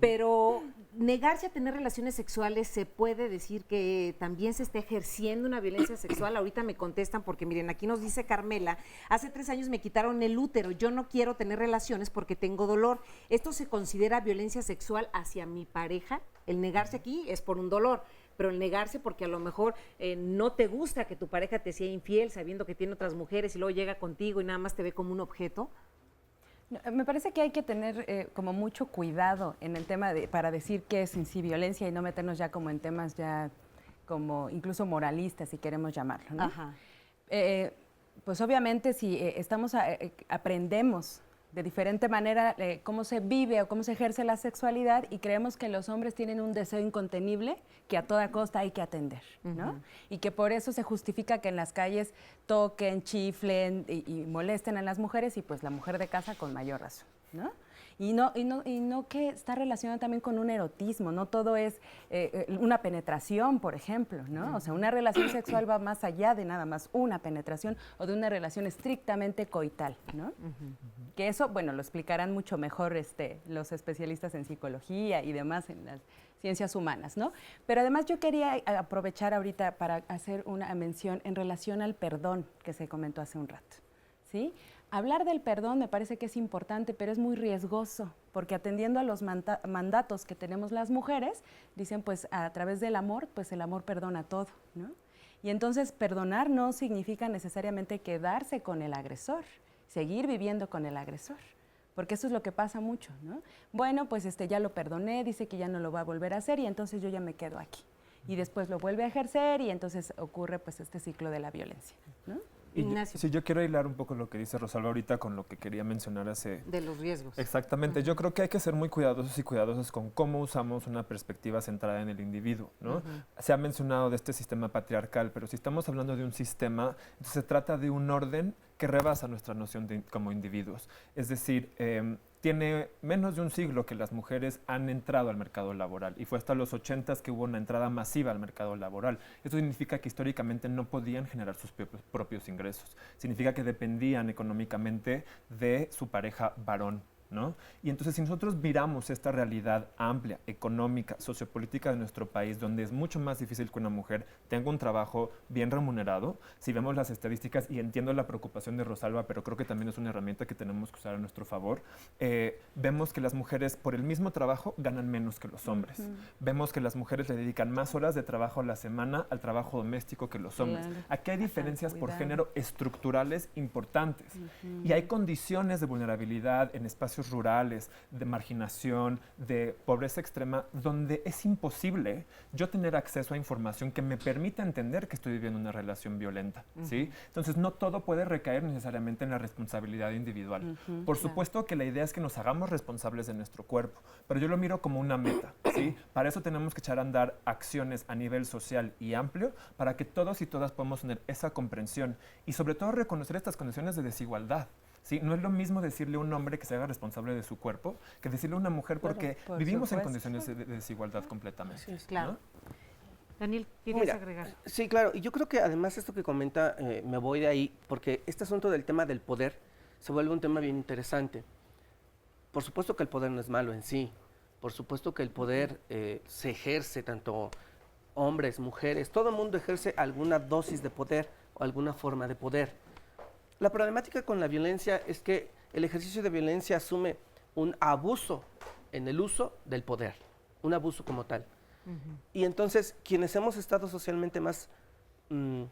Pero negarse a tener relaciones sexuales, ¿se puede decir que también se está ejerciendo una violencia sexual? Ahorita me contestan porque, miren, aquí nos dice Carmela, hace 3 años me quitaron el útero, yo no quiero tener relaciones porque tengo dolor. ¿Esto se considera violencia sexual hacia mi pareja? El negarse aquí es por un dolor, pero el negarse porque a lo mejor no te gusta que tu pareja te sea infiel sabiendo que tiene otras mujeres y luego llega contigo y nada más te ve como un objeto. Me parece que hay que tener como mucho cuidado en el tema para decir qué es en sí violencia y no meternos ya como en temas ya como incluso moralistas, si queremos llamarlo, ¿no? Ajá. Pues obviamente si aprendemos de diferente manera cómo se vive o cómo se ejerce la sexualidad y creemos que los hombres tienen un deseo incontenible que a toda costa hay que atender, ¿no? Y que por eso se justifica que en las calles toquen, chiflen y molesten a las mujeres y pues la mujer de casa con mayor razón, ¿no? Y no que está relacionado también con un erotismo, no todo es una penetración, por ejemplo, ¿no? O sea, una relación sexual va más allá de nada más una penetración o de una relación estrictamente coital, ¿no? Que eso, bueno, lo explicarán mucho mejor los especialistas en psicología y demás en las ciencias humanas, ¿no? Pero además yo quería aprovechar ahorita para hacer una mención en relación al perdón que se comentó hace un rato, ¿sí? Hablar del perdón me parece que es importante, pero es muy riesgoso, porque atendiendo a los mandatos que tenemos las mujeres, dicen pues a través del amor, pues el amor perdona todo, ¿no? Y entonces perdonar no significa necesariamente quedarse con el agresor, seguir viviendo con el agresor, porque eso es lo que pasa mucho, ¿no? Bueno, pues ya lo perdoné, dice que ya no lo va a volver a hacer y entonces yo ya me quedo aquí. Y después lo vuelve a ejercer y entonces ocurre pues este ciclo de la violencia, ¿no? Ignacio. Sí, yo quiero hilar un poco lo que dice Rosalba ahorita con lo que quería mencionar hace... De los riesgos. Exactamente. Yo creo que hay que ser muy cuidadosos y cuidadosas con cómo usamos una perspectiva centrada en el individuo, ¿no? Se ha mencionado de este sistema patriarcal, pero si estamos hablando de un sistema, entonces se trata de un orden que rebasa nuestra noción como individuos. Es decir, tiene menos de un siglo que las mujeres han entrado al mercado laboral y fue hasta los 80s que hubo una entrada masiva al mercado laboral. Esto significa que históricamente no podían generar sus propios ingresos. Significa que dependían económicamente de su pareja varón, ¿no? Y entonces si nosotros miramos esta realidad amplia, económica, sociopolítica de nuestro país, donde es mucho más difícil que una mujer tenga un trabajo bien remunerado, si vemos las estadísticas, y entiendo la preocupación de Rosalba, pero creo que también es una herramienta que tenemos que usar a nuestro favor, vemos que las mujeres por el mismo trabajo ganan menos que los hombres. Vemos que las mujeres le dedican más horas de trabajo a la semana al trabajo doméstico que los hombres. Claro. Aquí hay diferencias por género estructurales importantes. Y hay condiciones de vulnerabilidad en espacios rurales, de marginación, de pobreza extrema, donde es imposible yo tener acceso a información que me permita entender que estoy viviendo una relación violenta, ¿sí? Entonces, no todo puede recaer necesariamente en la responsabilidad individual. Por supuesto que la idea es que nos hagamos responsables de nuestro cuerpo, pero yo lo miro como una meta, ¿sí? Para eso tenemos que echar a andar acciones a nivel social y amplio para que todos y todas podamos tener esa comprensión y sobre todo reconocer estas condiciones de desigualdad. ¿Sí? No es lo mismo decirle a un hombre que se haga responsable de su cuerpo que decirle a una mujer, porque vivimos en condiciones de desigualdad completamente. Sí, claro. ¿No? Daniel, ¿quieres agregar? Sí, claro. Y yo creo que además esto que comenta, me voy de ahí, porque este asunto del tema del poder se vuelve un tema bien interesante. Por supuesto que el poder no es malo en sí. Por supuesto que el poder se ejerce, tanto hombres, mujeres, todo el mundo ejerce alguna dosis de poder o alguna forma de poder. La problemática con la violencia es que el ejercicio de violencia asume un abuso en el uso del poder, un abuso como tal. Y entonces, quienes hemos estado socialmente más, en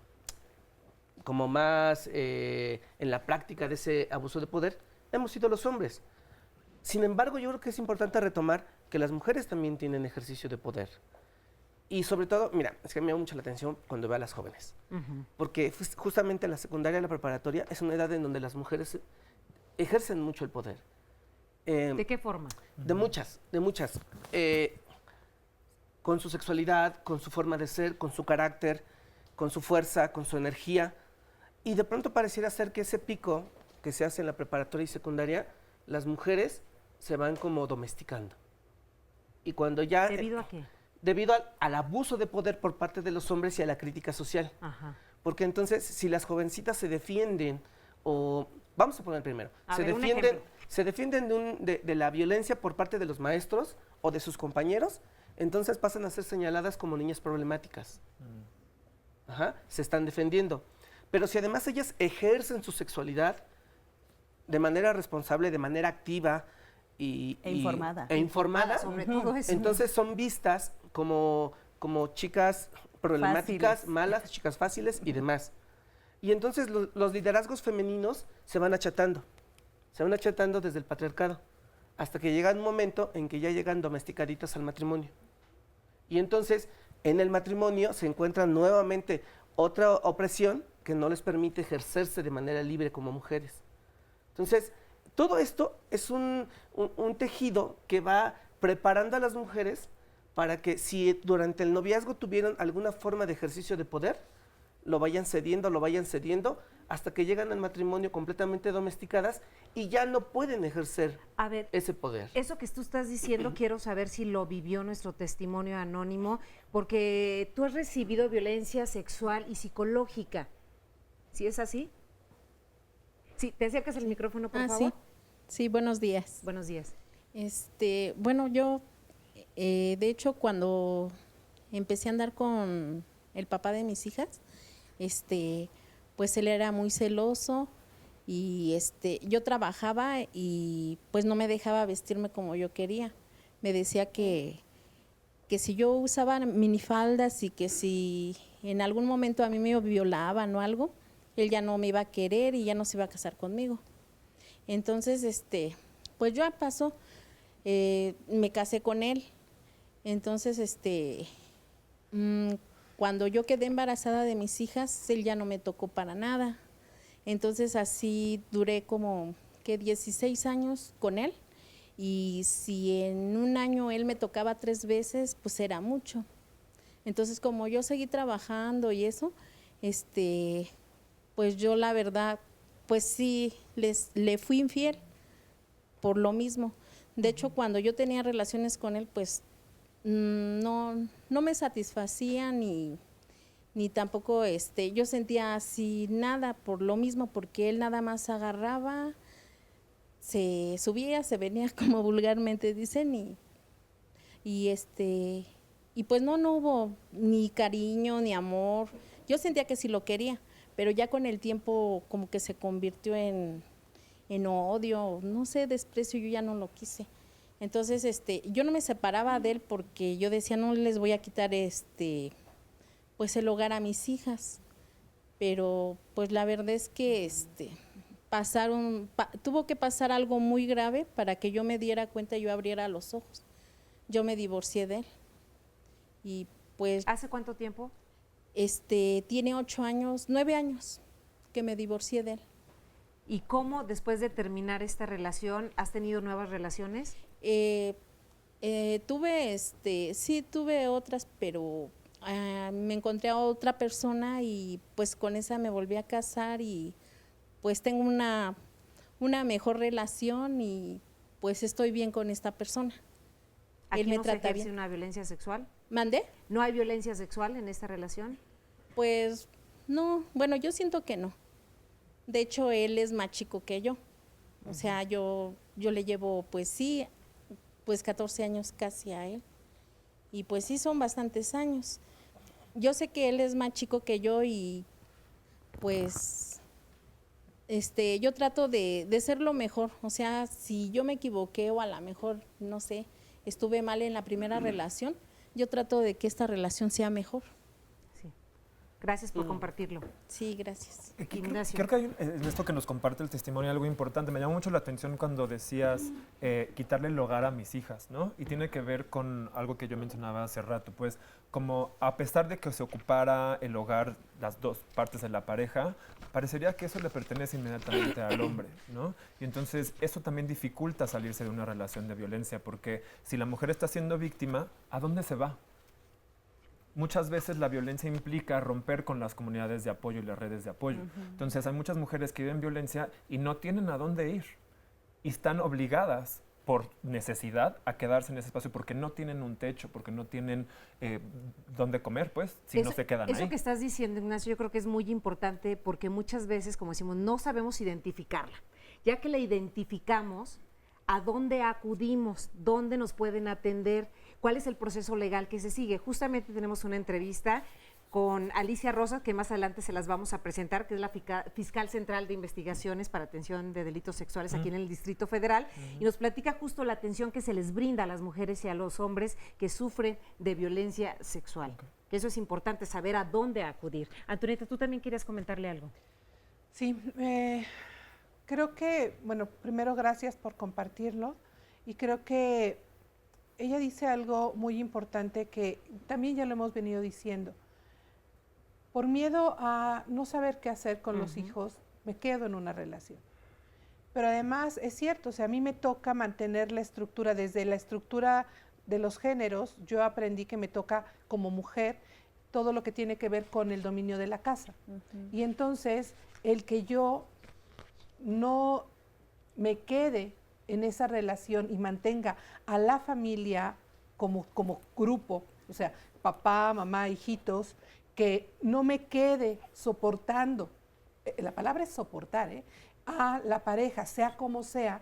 la práctica de ese abuso de poder, hemos sido los hombres. Sin embargo, yo creo que es importante retomar que las mujeres también tienen ejercicio de poder. Y sobre todo, mira, es que me llama mucho la atención cuando veo a las jóvenes. Porque justamente la secundaria y la preparatoria es una edad en donde las mujeres ejercen mucho el poder. ¿De qué forma? De muchas. Con su sexualidad, con su forma de ser, con su carácter, con su fuerza, con su energía. Y de pronto pareciera ser que ese pico que se hace en la preparatoria y secundaria, las mujeres se van como domesticando. Y cuando ya... ¿Debido a qué? Debido al abuso de poder por parte de los hombres y a la crítica social. Ajá. Porque entonces, si las jovencitas se defienden, o vamos a poner primero, se defienden de la violencia por parte de los maestros o de sus compañeros, entonces pasan a ser señaladas como niñas problemáticas. Se están defendiendo. Pero si además ellas ejercen su sexualidad de manera responsable, de manera activa, e informada, sobre todo eso. Entonces son vistas como chicas problemáticas, malas, chicas fáciles y demás. Y entonces los liderazgos femeninos se van achatando desde el patriarcado, hasta que llega un momento en que ya llegan domesticaditas al matrimonio. Y entonces en el matrimonio se encuentra nuevamente otra opresión que no les permite ejercerse de manera libre como mujeres. Entonces, todo esto es un tejido que va preparando a las mujeres para que si durante el noviazgo tuvieron alguna forma de ejercicio de poder, lo vayan cediendo, hasta que llegan al matrimonio completamente domesticadas y ya no pueden ejercer ese poder. Eso que tú estás diciendo, quiero saber si lo vivió nuestro testimonio anónimo, porque tú has recibido violencia sexual y psicológica. ¿Sí es así? Sí, ¿te acercas al micrófono, por favor? Sí, buenos días. Buenos días. Bueno, yo, de hecho, cuando empecé a andar con el papá de mis hijas, pues él era muy celoso y yo trabajaba y pues no me dejaba vestirme como yo quería. Me decía que si yo usaba minifaldas y que si en algún momento a mí me violaban o algo, él ya no me iba a querer y ya no se iba a casar conmigo. Entonces, pues ya pasó, me casé con él. Entonces, cuando yo quedé embarazada de mis hijas, él ya no me tocó para nada. Entonces, así duré como, 16 años con él. Y si en un año él me tocaba 3 veces, pues era mucho. Entonces, como yo seguí trabajando y eso, pues yo la verdad, pues sí, le fui infiel por lo mismo. De hecho, cuando yo tenía relaciones con él, pues no me satisfacía ni tampoco yo sentía así nada por lo mismo, porque él nada más agarraba, se subía, se venía, como vulgarmente dicen, y pues no hubo ni cariño ni amor. Yo sentía que sí lo quería, pero ya con el tiempo como que se convirtió en odio, no sé, desprecio, yo ya no lo quise. Entonces, yo no me separaba de él porque yo decía, no les voy a quitar pues el hogar a mis hijas. Pero pues la verdad es que tuvo que pasar algo muy grave para que yo me diera cuenta y yo abriera los ojos. Yo me divorcié de él. Y pues ¿hace cuánto tiempo? Tiene 9 años que me divorcié de él. ¿Y cómo después de terminar esta relación has tenido nuevas relaciones? Tuve otras, pero me encontré a otra persona y pues con esa me volví a casar y pues tengo una mejor relación y pues estoy bien con esta persona. ¿Aquí Él me no se trata ejerce bien. una violencia sexual? ¿Mandé? ¿No hay violencia sexual en esta relación? Pues no, bueno, yo siento que no. De hecho, él es más chico que yo. O sea, yo le llevo, pues 14 años casi a él. Y pues sí, son bastantes años. Yo sé que él es más chico que yo y pues yo trato de ser lo mejor. O sea, si yo me equivoqué o a lo mejor, no sé, estuve mal en la primera relación, yo trato de que esta relación sea mejor. Gracias por compartirlo. Sí, gracias. Ignacio. Creo que hay en esto que nos comparte el testimonio algo importante. Me llamó mucho la atención cuando decías quitarle el hogar a mis hijas, ¿no? Y tiene que ver con algo que yo mencionaba hace rato, pues como a pesar de que se ocupara el hogar, las dos partes de la pareja, parecería que eso le pertenece inmediatamente al hombre, ¿no? Y entonces eso también dificulta salirse de una relación de violencia, porque si la mujer está siendo víctima, ¿a dónde se va? Muchas veces la violencia implica romper con las comunidades de apoyo y las redes de apoyo. Entonces hay muchas mujeres que viven violencia y no tienen a dónde ir. Y están obligadas por necesidad a quedarse en ese espacio porque no tienen un techo, porque no tienen dónde comer, pues, si no se quedan ahí. Eso que estás diciendo, Ignacio, yo creo que es muy importante porque muchas veces, como decimos, no sabemos identificarla. Ya que la identificamos, ¿a dónde acudimos? ¿Dónde nos pueden atender? ¿Cuál es el proceso legal que se sigue? Justamente tenemos una entrevista con Alicia Rosas, que más adelante se las vamos a presentar, que es la fiscal central de investigaciones para atención de delitos sexuales aquí en el Distrito Federal, y nos platica justo la atención que se les brinda a las mujeres y a los hombres que sufren de violencia sexual. Que eso es importante, saber a dónde acudir. Antonieta, ¿tú también querías comentarle algo? Sí, creo que, bueno, primero gracias por compartirlo, y creo que ella dice algo muy importante que también ya lo hemos venido diciendo. Por miedo a no saber qué hacer con los hijos, me quedo en una relación. Pero además es cierto, o sea, a mí me toca mantener la estructura, desde la estructura de los géneros, yo aprendí que me toca como mujer todo lo que tiene que ver con el dominio de la casa. Y entonces, el que yo no me quede en esa relación y mantenga a la familia como grupo, o sea, papá, mamá, hijitos, que no me quede soportando, la palabra es soportar, a la pareja, sea como sea,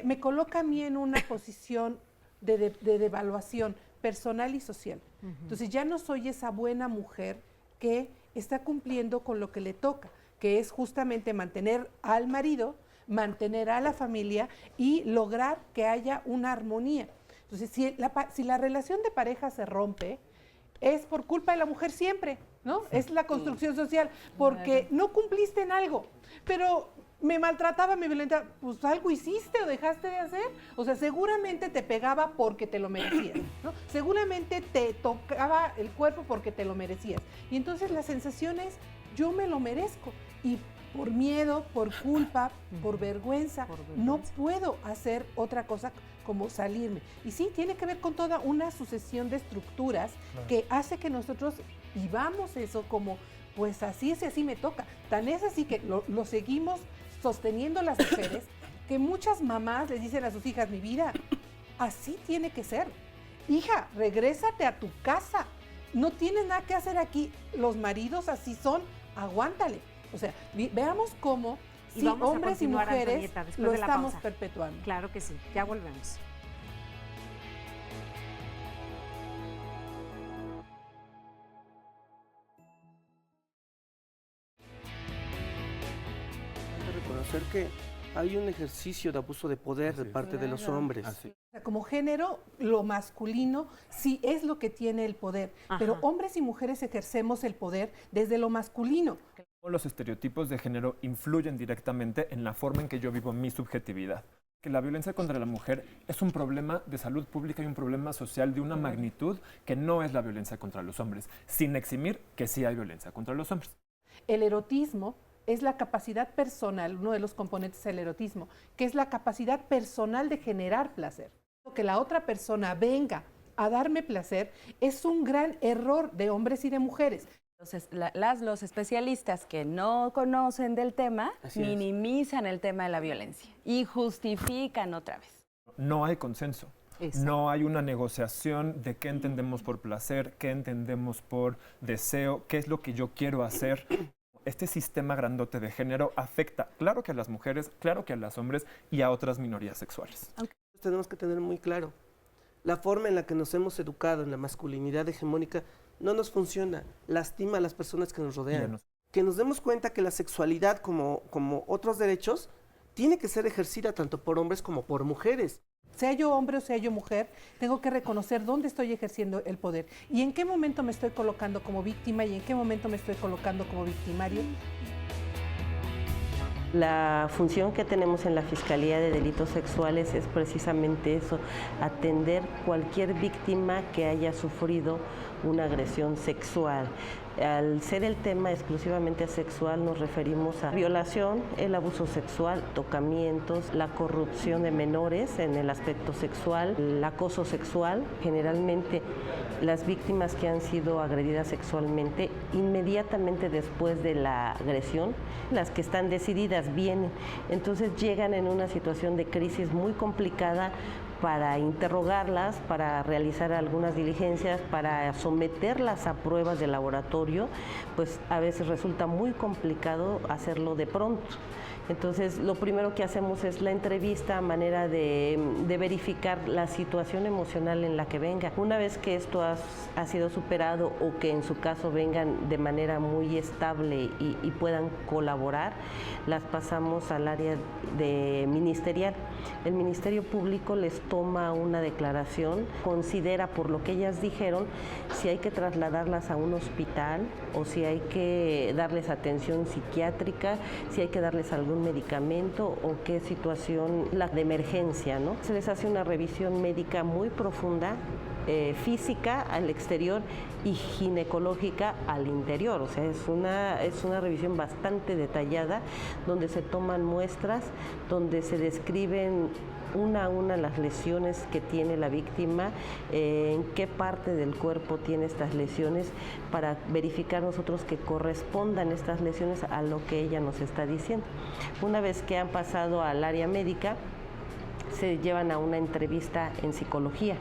me coloca a mí en una posición de devaluación personal y social. Entonces ya no soy esa buena mujer que está cumpliendo con lo que le toca, que es justamente mantener al marido, mantener a la familia y lograr que haya una armonía. Entonces, si la relación de pareja se rompe, es por culpa de la mujer siempre, ¿no? Es la construcción social, porque no cumpliste en algo, pero me maltrataba, me violentaba, pues algo hiciste o dejaste de hacer, o sea, seguramente te pegaba porque te lo merecías, ¿no? Seguramente te tocaba el cuerpo porque te lo merecías. Y entonces la sensación es, yo me lo merezco, y por miedo, por culpa, por vergüenza, no puedo hacer otra cosa como salirme. Y sí, tiene que ver con toda una sucesión de estructuras que hace que nosotros vivamos eso como, pues así es y así me toca. Tan es así que lo seguimos sosteniendo las mujeres, que muchas mamás les dicen a sus hijas, mi vida, así tiene que ser. Hija, regrésate a tu casa. No tienes nada que hacer aquí. Los maridos así son, aguántale. O sea, veamos cómo Y sí, vamos hombres a continuar, y mujeres Antonieta, después lo de la estamos pausa. perpetuando. Claro que sí, ya volvemos. Reconocer que hay un ejercicio de abuso de poder de parte de los hombres. O sea, como género, lo masculino sí es lo que tiene el poder, pero hombres y mujeres ejercemos el poder desde lo masculino. Los estereotipos de género influyen directamente en la forma en que yo vivo mi subjetividad. Que la violencia contra la mujer es un problema de salud pública y un problema social de una magnitud que no es la violencia contra los hombres, sin eximir que sí hay violencia contra los hombres. El erotismo es la capacidad personal, uno de los componentes del erotismo, que es la capacidad personal de generar placer. Que la otra persona venga a darme placer es un gran error de hombres y de mujeres. Entonces, los especialistas que no conocen del tema minimizan el tema de la violencia y justifican otra vez. No hay consenso. Exacto. No hay una negociación de qué entendemos por placer, qué entendemos por deseo, qué es lo que yo quiero hacer. Este sistema grandote de género afecta, claro que a las mujeres, claro que a los hombres y a otras minorías sexuales. Tenemos que tener muy claro, la forma en la que nos hemos educado en la masculinidad hegemónica no nos funciona, lastima a las personas que nos rodean. Que nos demos cuenta que la sexualidad, como otros derechos, tiene que ser ejercida tanto por hombres como por mujeres. Sea yo hombre o sea yo mujer, tengo que reconocer dónde estoy ejerciendo el poder y en qué momento me estoy colocando como víctima y en qué momento me estoy colocando como victimario. La función que tenemos en la Fiscalía de Delitos Sexuales es precisamente eso, atender cualquier víctima que haya sufrido una agresión sexual. Al ser el tema exclusivamente sexual, nos referimos a violación, el abuso sexual, tocamientos, la corrupción de menores en el aspecto sexual, el acoso sexual. Generalmente, las víctimas que han sido agredidas sexualmente, inmediatamente después de la agresión, las que están decididas vienen. Entonces llegan en una situación de crisis muy complicada para interrogarlas, para realizar algunas diligencias, para someterlas a pruebas de laboratorio, pues a veces resulta muy complicado hacerlo de pronto. Entonces, lo primero que hacemos es la entrevista a manera de verificar la situación emocional en la que venga. Una vez que esto ha sido superado o que en su caso vengan de manera muy estable y puedan colaborar, las pasamos al área ministerial. El Ministerio Público les toma una declaración, considera por lo que ellas dijeron si hay que trasladarlas a un hospital o si hay que darles atención psiquiátrica, si hay que darles algún medicamento o qué situación, la de emergencia, ¿no? Se les hace una revisión médica muy profunda, física al exterior y ginecológica al interior. O sea, es una revisión bastante detallada donde se toman muestras, donde se describen una a una las lesiones que tiene la víctima, en qué parte del cuerpo tiene estas lesiones, para verificar nosotros que correspondan estas lesiones a lo que ella nos está diciendo. Una vez que han pasado al área médica, se llevan a una entrevista en psicología.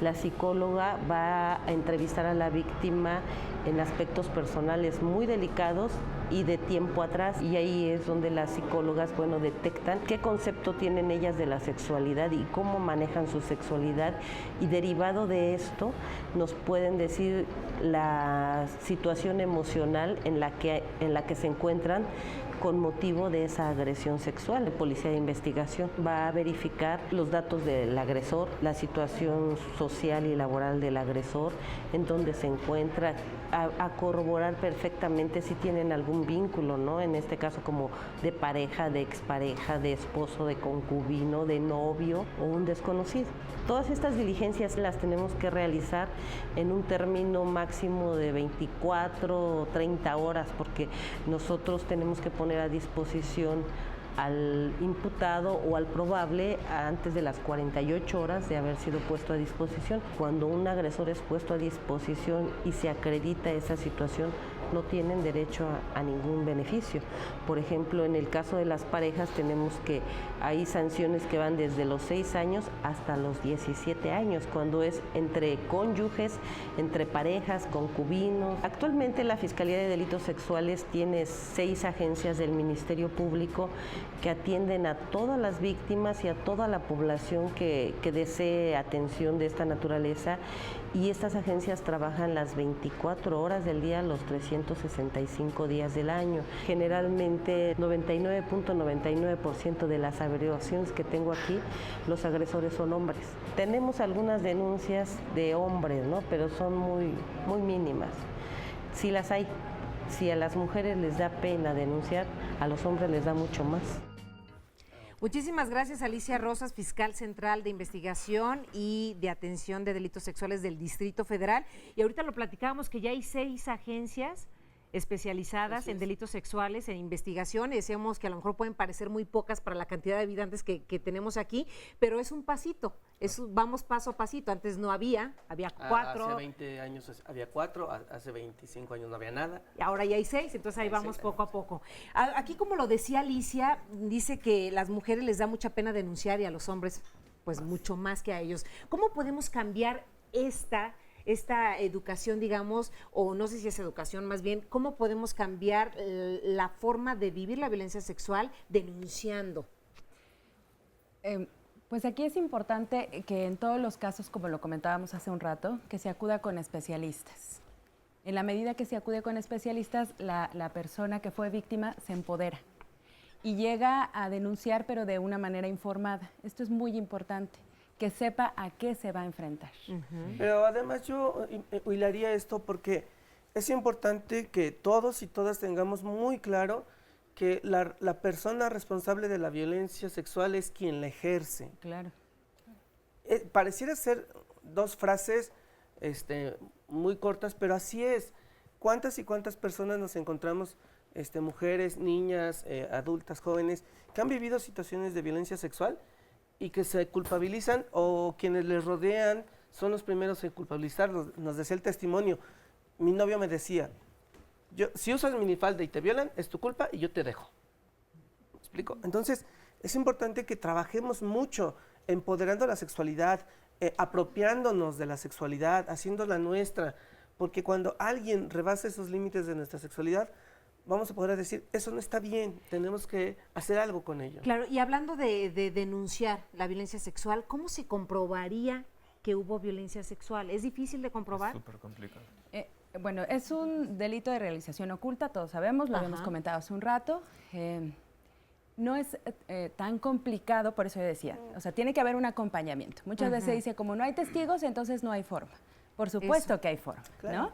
La psicóloga va a entrevistar a la víctima en aspectos personales muy delicados y de tiempo atrás, y ahí es donde las psicólogas, detectan qué concepto tienen ellas de la sexualidad y cómo manejan su sexualidad, y derivado de esto nos pueden decir la situación emocional en la que se encuentran con motivo de esa agresión sexual. La Policía de Investigación va a verificar los datos del agresor, la situación social y laboral del agresor, en dónde se encuentra, a corroborar perfectamente si tienen algún vínculo, ¿no? En este caso como de pareja, de expareja, de esposo, de concubino, de novio o un desconocido. Todas estas diligencias las tenemos que realizar en un término máximo de 24 o 30 horas, porque nosotros tenemos que poner a disposición al imputado o al probable antes de las 48 horas de haber sido puesto a disposición. Cuando un agresor es puesto a disposición y se acredita esa situación, no tienen derecho a ningún beneficio. Por ejemplo, en el caso de las parejas tenemos que hay sanciones que van desde los 6 años hasta los 17 años, cuando es entre cónyuges, entre parejas, concubinos. Actualmente la Fiscalía de Delitos Sexuales tiene 6 agencias del Ministerio Público que atienden a todas las víctimas y a toda la población que desee atención de esta naturaleza, y estas agencias trabajan las 24 horas del día, los 365 días del año. Generalmente 99.99% de las averiguaciones que tengo aquí, los agresores son hombres. Tenemos algunas denuncias de hombres, ¿no? Pero son muy mínimas. Sí las hay. Si a las mujeres les da pena denunciar, a los hombres les da mucho más. Muchísimas gracias, Alicia Rosas, fiscal central de investigación y de atención de delitos sexuales del Distrito Federal. Y ahorita lo platicábamos que ya hay 6 agencias especializadas en delitos sexuales, en investigación, y decíamos que a lo mejor pueden parecer muy pocas para la cantidad de habitantes que tenemos aquí, pero es un pasito, vamos paso a pasito. Antes no había 4. Hace 20 años había 4, hace 25 años no había nada. Y ahora ya hay 6, entonces ahí vamos poco a poco. Aquí, como lo decía Alicia, dice que las mujeres les da mucha pena denunciar y a los hombres pues mucho más que a ellos. ¿Cómo podemos cambiar esta educación, digamos, o no sé si es educación más bien, cómo podemos cambiar la forma de vivir la violencia sexual denunciando? Pues aquí es importante que en todos los casos, como lo comentábamos hace un rato, que se acuda con especialistas. En la medida que se acude con especialistas, la persona que fue víctima se empodera y llega a denunciar, pero de una manera informada. Esto es muy importante, que sepa a qué se va a enfrentar. Pero además yo hilaría esto porque es importante que todos y todas tengamos muy claro que la persona responsable de la violencia sexual es quien la ejerce. Claro. Pareciera ser 2 frases muy cortas, pero así es. ¿Cuántas y cuántas personas nos encontramos, mujeres, niñas, adultas, jóvenes, que han vivido situaciones de violencia sexual y que se culpabilizan, o quienes les rodean son los primeros en culpabilizarlos? Nos decía el testimonio, mi novio me decía, si usas minifalda y te violan, es tu culpa y yo te dejo. ¿Me explico? Entonces, es importante que trabajemos mucho empoderando la sexualidad, apropiándonos de la sexualidad, haciéndola nuestra, porque cuando alguien rebasa esos límites de nuestra sexualidad, vamos a poder decir, eso no está bien, tenemos que hacer algo con ello. Claro, y hablando de denunciar la violencia sexual, ¿cómo se comprobaría que hubo violencia sexual? ¿Es difícil de comprobar? Es súper complicado. Bueno, es un delito de realización oculta, todos sabemos, lo habíamos comentado hace un rato. No es tan complicado, por eso yo decía, o sea, tiene que haber un acompañamiento. Muchas veces se dice, como no hay testigos, entonces no hay forma. Por supuesto que hay forma, ¿no?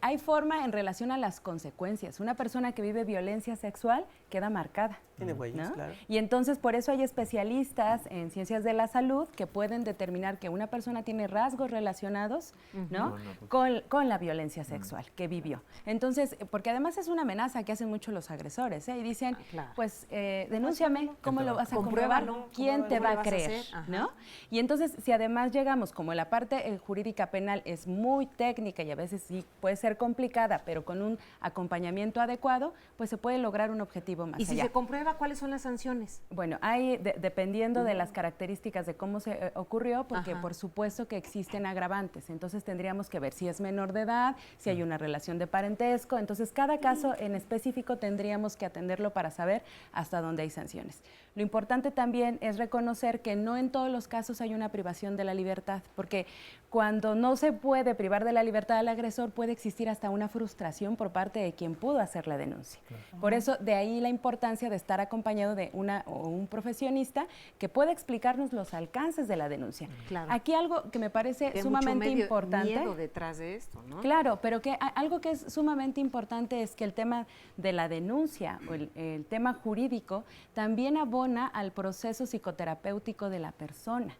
Hay forma en relación a las consecuencias. Una persona que vive violencia sexual queda marcada. Tiene huellas, ¿no? claro. Y entonces por eso hay especialistas en ciencias de la salud que pueden determinar que una persona tiene rasgos relacionados, ¿no? Con la violencia sexual que vivió. Entonces, porque además es una amenaza que hacen mucho los agresores, ¿eh? Y dicen, pues, denúnciame, ¿cómo lo vas a comprobar? ¿Quién te va a creer? ¿No? Y entonces, si además llegamos, como la parte jurídica penal es muy técnica y a veces sí puede ser complicada, pero con un acompañamiento adecuado, pues se puede lograr un objetivo más allá. ¿Y si se comprueba, cuáles son las sanciones? Bueno, hay, dependiendo de las características de cómo se ocurrió, porque por supuesto que existen agravantes, entonces tendríamos que ver si es menor de edad, si hay una relación de parentesco, entonces cada caso en específico tendríamos que atenderlo para saber hasta dónde hay sanciones. Lo importante también es reconocer que no en todos los casos hay una privación de la libertad, porque cuando no se puede privar de la libertad al agresor, puede existir hasta una frustración por parte de quien pudo hacer la denuncia. Por eso, de ahí la importancia de estar acompañado de un profesionista que pueda explicarnos los alcances de la denuncia. Aquí algo que me parece sumamente importante. Hay miedo detrás de esto, ¿no? Claro, pero que algo que es sumamente importante es que el tema de la denuncia o el tema jurídico también abona al proceso psicoterapéutico de la persona,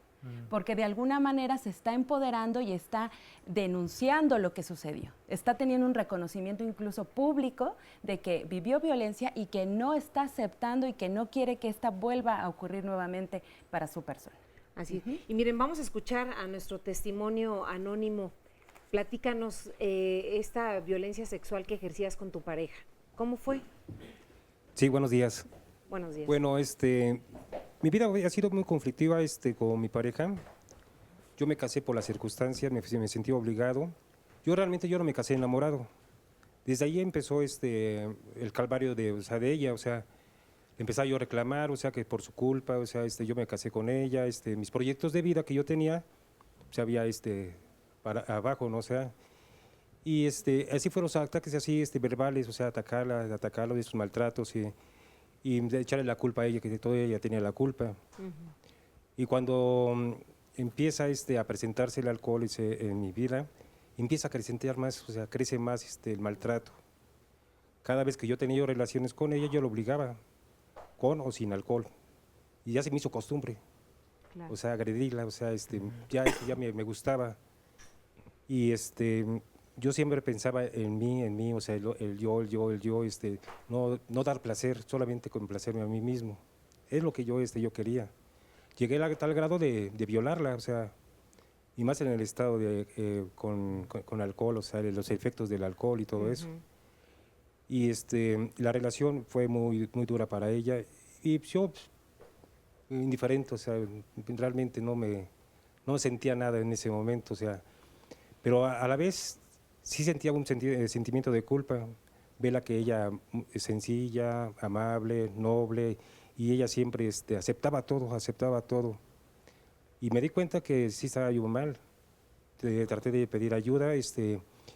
porque de alguna manera se está empoderando y está denunciando lo que sucedió. Está teniendo un reconocimiento incluso público de que vivió violencia y que no está aceptando y que no quiere que esta vuelva a ocurrir nuevamente para su persona. Así. Y miren, vamos a escuchar a nuestro testimonio anónimo. Platícanos esta violencia sexual que ejercías con tu pareja. ¿Cómo fue? Sí, buenos días. Buenos días. Bueno, mi vida ha sido muy conflictiva con mi pareja. Yo me casé por las circunstancias, me sentí obligado. Yo no me casé enamorado. Desde ahí empezó el calvario de ella, o sea, empezaba yo a reclamar, o sea, que por su culpa, o sea, yo me casé con ella, mis proyectos de vida que yo tenía, se había para abajo, ¿no? O sea, y así fueron los ataques así verbales, o sea, atacarla de sus maltratos y de echarle la culpa a ella, que de todo ella tenía la culpa. Y cuando empieza a presentarse el alcohol en mi vida, empieza a acrecentar más, o sea, crece más el maltrato. Cada vez que yo tenía relaciones con ella, yo lo obligaba, con o sin alcohol. Y ya se me hizo costumbre. Claro. O sea, agredirla, o sea, ya me gustaba. Y yo siempre pensaba en mí, o sea, el yo, no dar placer, solamente complacerme a mí mismo. Es lo que yo quería. Llegué a tal grado de violarla, o sea, y más en el estado con alcohol, o sea, los efectos del alcohol y todo eso. Y la relación fue muy, muy dura para ella, y yo, indiferente, o sea, realmente no sentía nada en ese momento, o sea, pero a la vez sí sentía un sentimiento de culpa, verla que ella es sencilla, amable, noble, y ella siempre aceptaba todo. Y me di cuenta que sí estaba yo mal. Traté de pedir ayuda y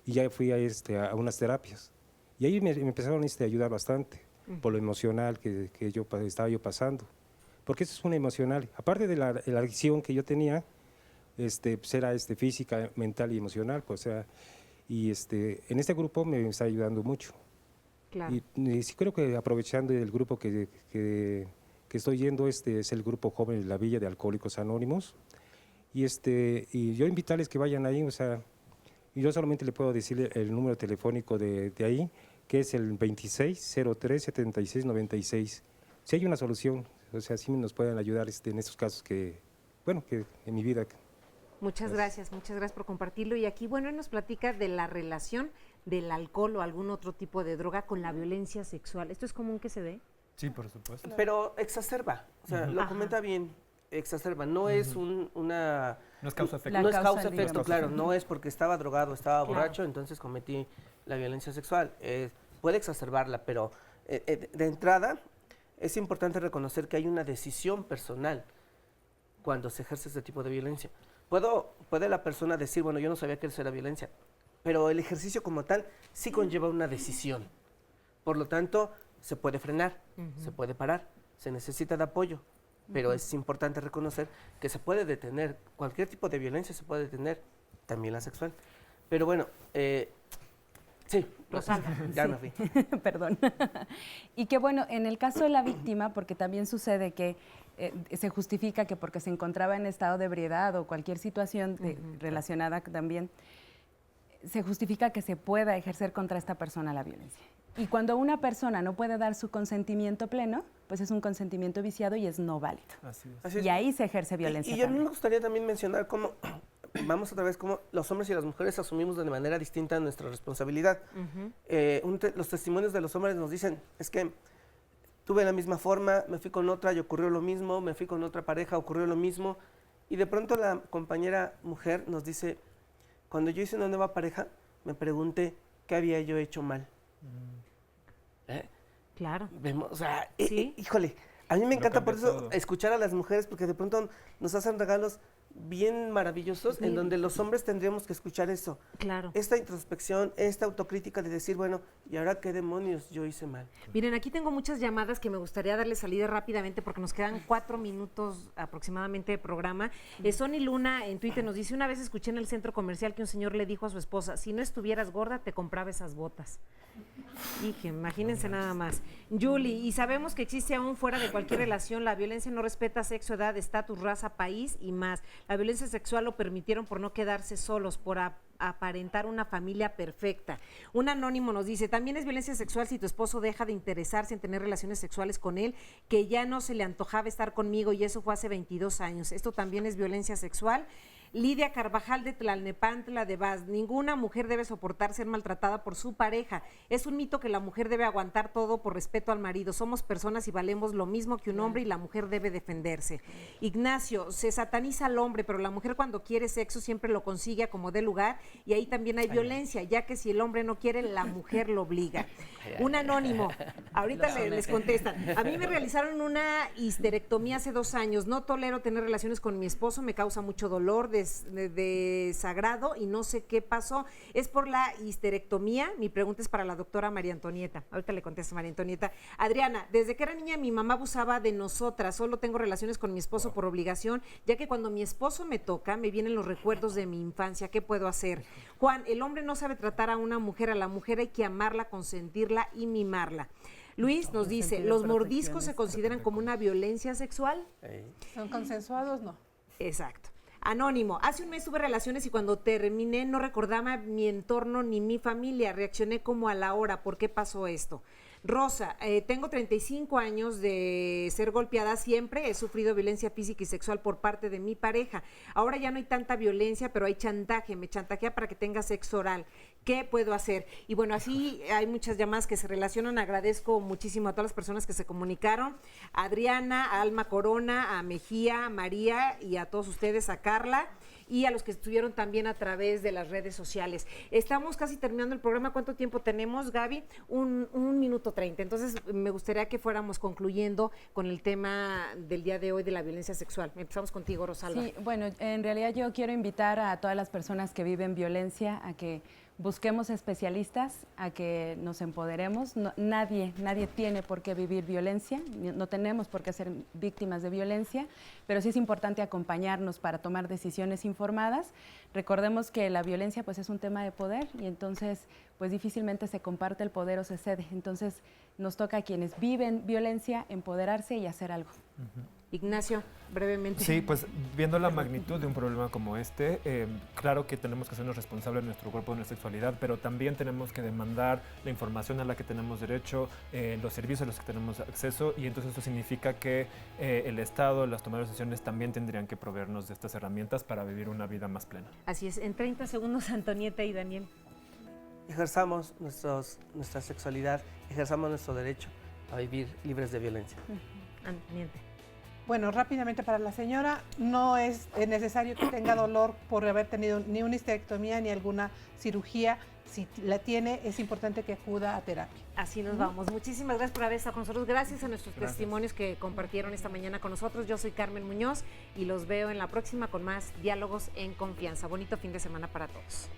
ya fui a unas terapias. Y ahí me empezaron a ayudar bastante por lo emocional que estaba yo pasando. Porque eso es una emocional. Aparte de la adicción que yo tenía, pues era física, mental y emocional. Pues, o sea, y en este grupo me está ayudando mucho. Claro. Y sí creo que aprovechando el grupo que estoy yendo, es el grupo joven de la Villa de Alcohólicos Anónimos, y yo invitarles que vayan ahí, o sea, y yo solamente le puedo decir el número telefónico de ahí, que es el 2603-7696. Si hay una solución, o sea, sí nos pueden ayudar en estos casos que en mi vida. Muchas gracias por compartirlo. Y aquí, bueno, nos platica de la relación del alcohol o algún otro tipo de droga con la violencia sexual. ¿Esto es común que se dé? Sí, por supuesto. Pero exacerba, o sea, lo comenta bien, exacerba, no es una... No es causa-efecto. No es causa-efecto, claro, no es porque estaba drogado, estaba borracho, entonces cometí la violencia sexual. Puede exacerbarla, pero de entrada es importante reconocer que hay una decisión personal cuando se ejerce este tipo de violencia. Puede la persona decir, bueno, yo no sabía que eso era violencia, pero el ejercicio como tal sí conlleva una decisión. Por lo tanto, se puede frenar, se puede parar, se necesita de apoyo, pero es importante reconocer que se puede detener, cualquier tipo de violencia se puede detener, también la sexual. Pero bueno, sí, Rosalba. Ya me fui. Perdón. Y que bueno, en el caso de la víctima, porque también sucede que se justifica que porque se encontraba en estado de ebriedad o cualquier situación relacionada también, se justifica que se pueda ejercer contra esta persona la violencia. Y cuando una persona no puede dar su consentimiento pleno, pues es un consentimiento viciado y es no válido. Así es. Y ahí se ejerce violencia. Y a mí me gustaría también mencionar cómo, vamos otra vez, cómo los hombres y las mujeres asumimos de manera distinta nuestra responsabilidad. Los testimonios de los hombres nos dicen, es que tuve la misma forma, me fui con otra y ocurrió lo mismo, me fui con otra pareja, ocurrió lo mismo. Y de pronto la compañera mujer nos dice, cuando yo hice una nueva pareja, me pregunté qué había yo hecho mal. Claro. Vemos, o sea, ¿Sí? Híjole, a mí me encanta por eso escuchar a las mujeres, porque de pronto nos hacen regalos bien maravillosos en donde los hombres tendríamos que escuchar eso. Claro. Esta introspección, esta autocrítica de decir, bueno, ¿y ahora qué demonios yo hice mal? Miren, aquí tengo muchas llamadas que me gustaría darle salida rápidamente porque nos quedan 4 minutos aproximadamente de programa. Sony Luna en Twitter nos dice, una vez escuché en el centro comercial que un señor le dijo a su esposa, si no estuvieras gorda, te compraba esas botas. Dije, imagínense nada más. Julie, y sabemos que existe aún fuera de cualquier relación, la violencia no respeta sexo, edad, estatus, raza, país y más. La violencia sexual lo permitieron por no quedarse solos, por aparentar una familia perfecta. Un anónimo nos dice, también es violencia sexual si tu esposo deja de interesarse en tener relaciones sexuales con él, que ya no se le antojaba estar conmigo y eso fue hace 22 años. Esto también es violencia sexual. Lidia Carvajal de Tlalnepantla de Vaz, ninguna mujer debe soportar ser maltratada por su pareja. Es un mito que la mujer debe aguantar todo por respeto al marido. Somos personas y valemos lo mismo que un hombre y la mujer debe defenderse. Ignacio, se sataniza al hombre, pero la mujer cuando quiere sexo siempre lo consigue a como dé lugar y ahí también hay violencia, ya que si el hombre no quiere, la mujer lo obliga. Un anónimo, ahorita les contestan. A mí me realizaron una histerectomía hace 2 años. No tolero tener relaciones con mi esposo, me causa mucho dolor, desagrado y no sé qué pasó. Es por la histerectomía. Mi pregunta es para la doctora María Antonieta. Ahorita le contesto, María Antonieta. Adriana, desde que era niña mi mamá abusaba de nosotras. Solo tengo relaciones con mi esposo por obligación, ya que cuando mi esposo me toca, me vienen los recuerdos de mi infancia. ¿Qué puedo hacer? Juan, el hombre no sabe tratar a una mujer. A la mujer hay que amarla, consentirla y mimarla. Luis nos dice, ¿los mordiscos se consideran como una violencia sexual? ¿Son consensuados? No. Exacto. Anónimo, hace un mes tuve relaciones y cuando terminé no recordaba mi entorno ni mi familia, reaccioné como a la hora. ¿Por qué pasó esto? Rosa, tengo 35 años de ser golpeada siempre, he sufrido violencia física y sexual por parte de mi pareja. Ahora ya no hay tanta violencia, pero hay chantaje, me chantajea para que tenga sexo oral. ¿Qué puedo hacer? Y bueno, así hay muchas llamadas que se relacionan. Agradezco muchísimo a todas las personas que se comunicaron. A Adriana, a Alma Corona, a Mejía, a María y a todos ustedes, a Carla y a los que estuvieron también a través de las redes sociales. Estamos casi terminando el programa. ¿Cuánto tiempo tenemos, Gaby? Un minuto 30. Entonces, me gustaría que fuéramos concluyendo con el tema del día de hoy de la violencia sexual. Empezamos contigo, Rosalba. Sí, bueno, en realidad yo quiero invitar a todas las personas que viven violencia a que busquemos especialistas, a que nos empoderemos. Nadie tiene por qué vivir violencia, no tenemos por qué ser víctimas de violencia, pero sí es importante acompañarnos para tomar decisiones informadas. Recordemos que la violencia pues es un tema de poder y entonces pues difícilmente se comparte el poder o se cede. Entonces nos toca a quienes viven violencia empoderarse y hacer algo. Ignacio, brevemente. Sí, pues viendo la magnitud de un problema como este, claro que tenemos que hacernos responsables de nuestro cuerpo, de nuestra sexualidad, pero también tenemos que demandar la información a la que tenemos derecho, los servicios a los que tenemos acceso, y entonces eso significa que el Estado, las tomadoras de decisiones también tendrían que proveernos de estas herramientas para vivir una vida más plena. Así es. En 30 segundos, Antonieta y Daniel. Ejerzamos nuestra sexualidad, ejerzamos nuestro derecho a vivir libres de violencia. Antonieta. Bueno, rápidamente para la señora, no es necesario que tenga dolor por haber tenido ni una histerectomía ni alguna cirugía. Si la tiene, es importante que acuda a terapia. Así nos vamos. Muchísimas gracias por haber estado con nosotros. Gracias a nuestros testimonios que compartieron esta mañana con nosotros. Yo soy Carmen Muñoz y los veo en la próxima con más Diálogos en Confianza. Bonito fin de semana para todos.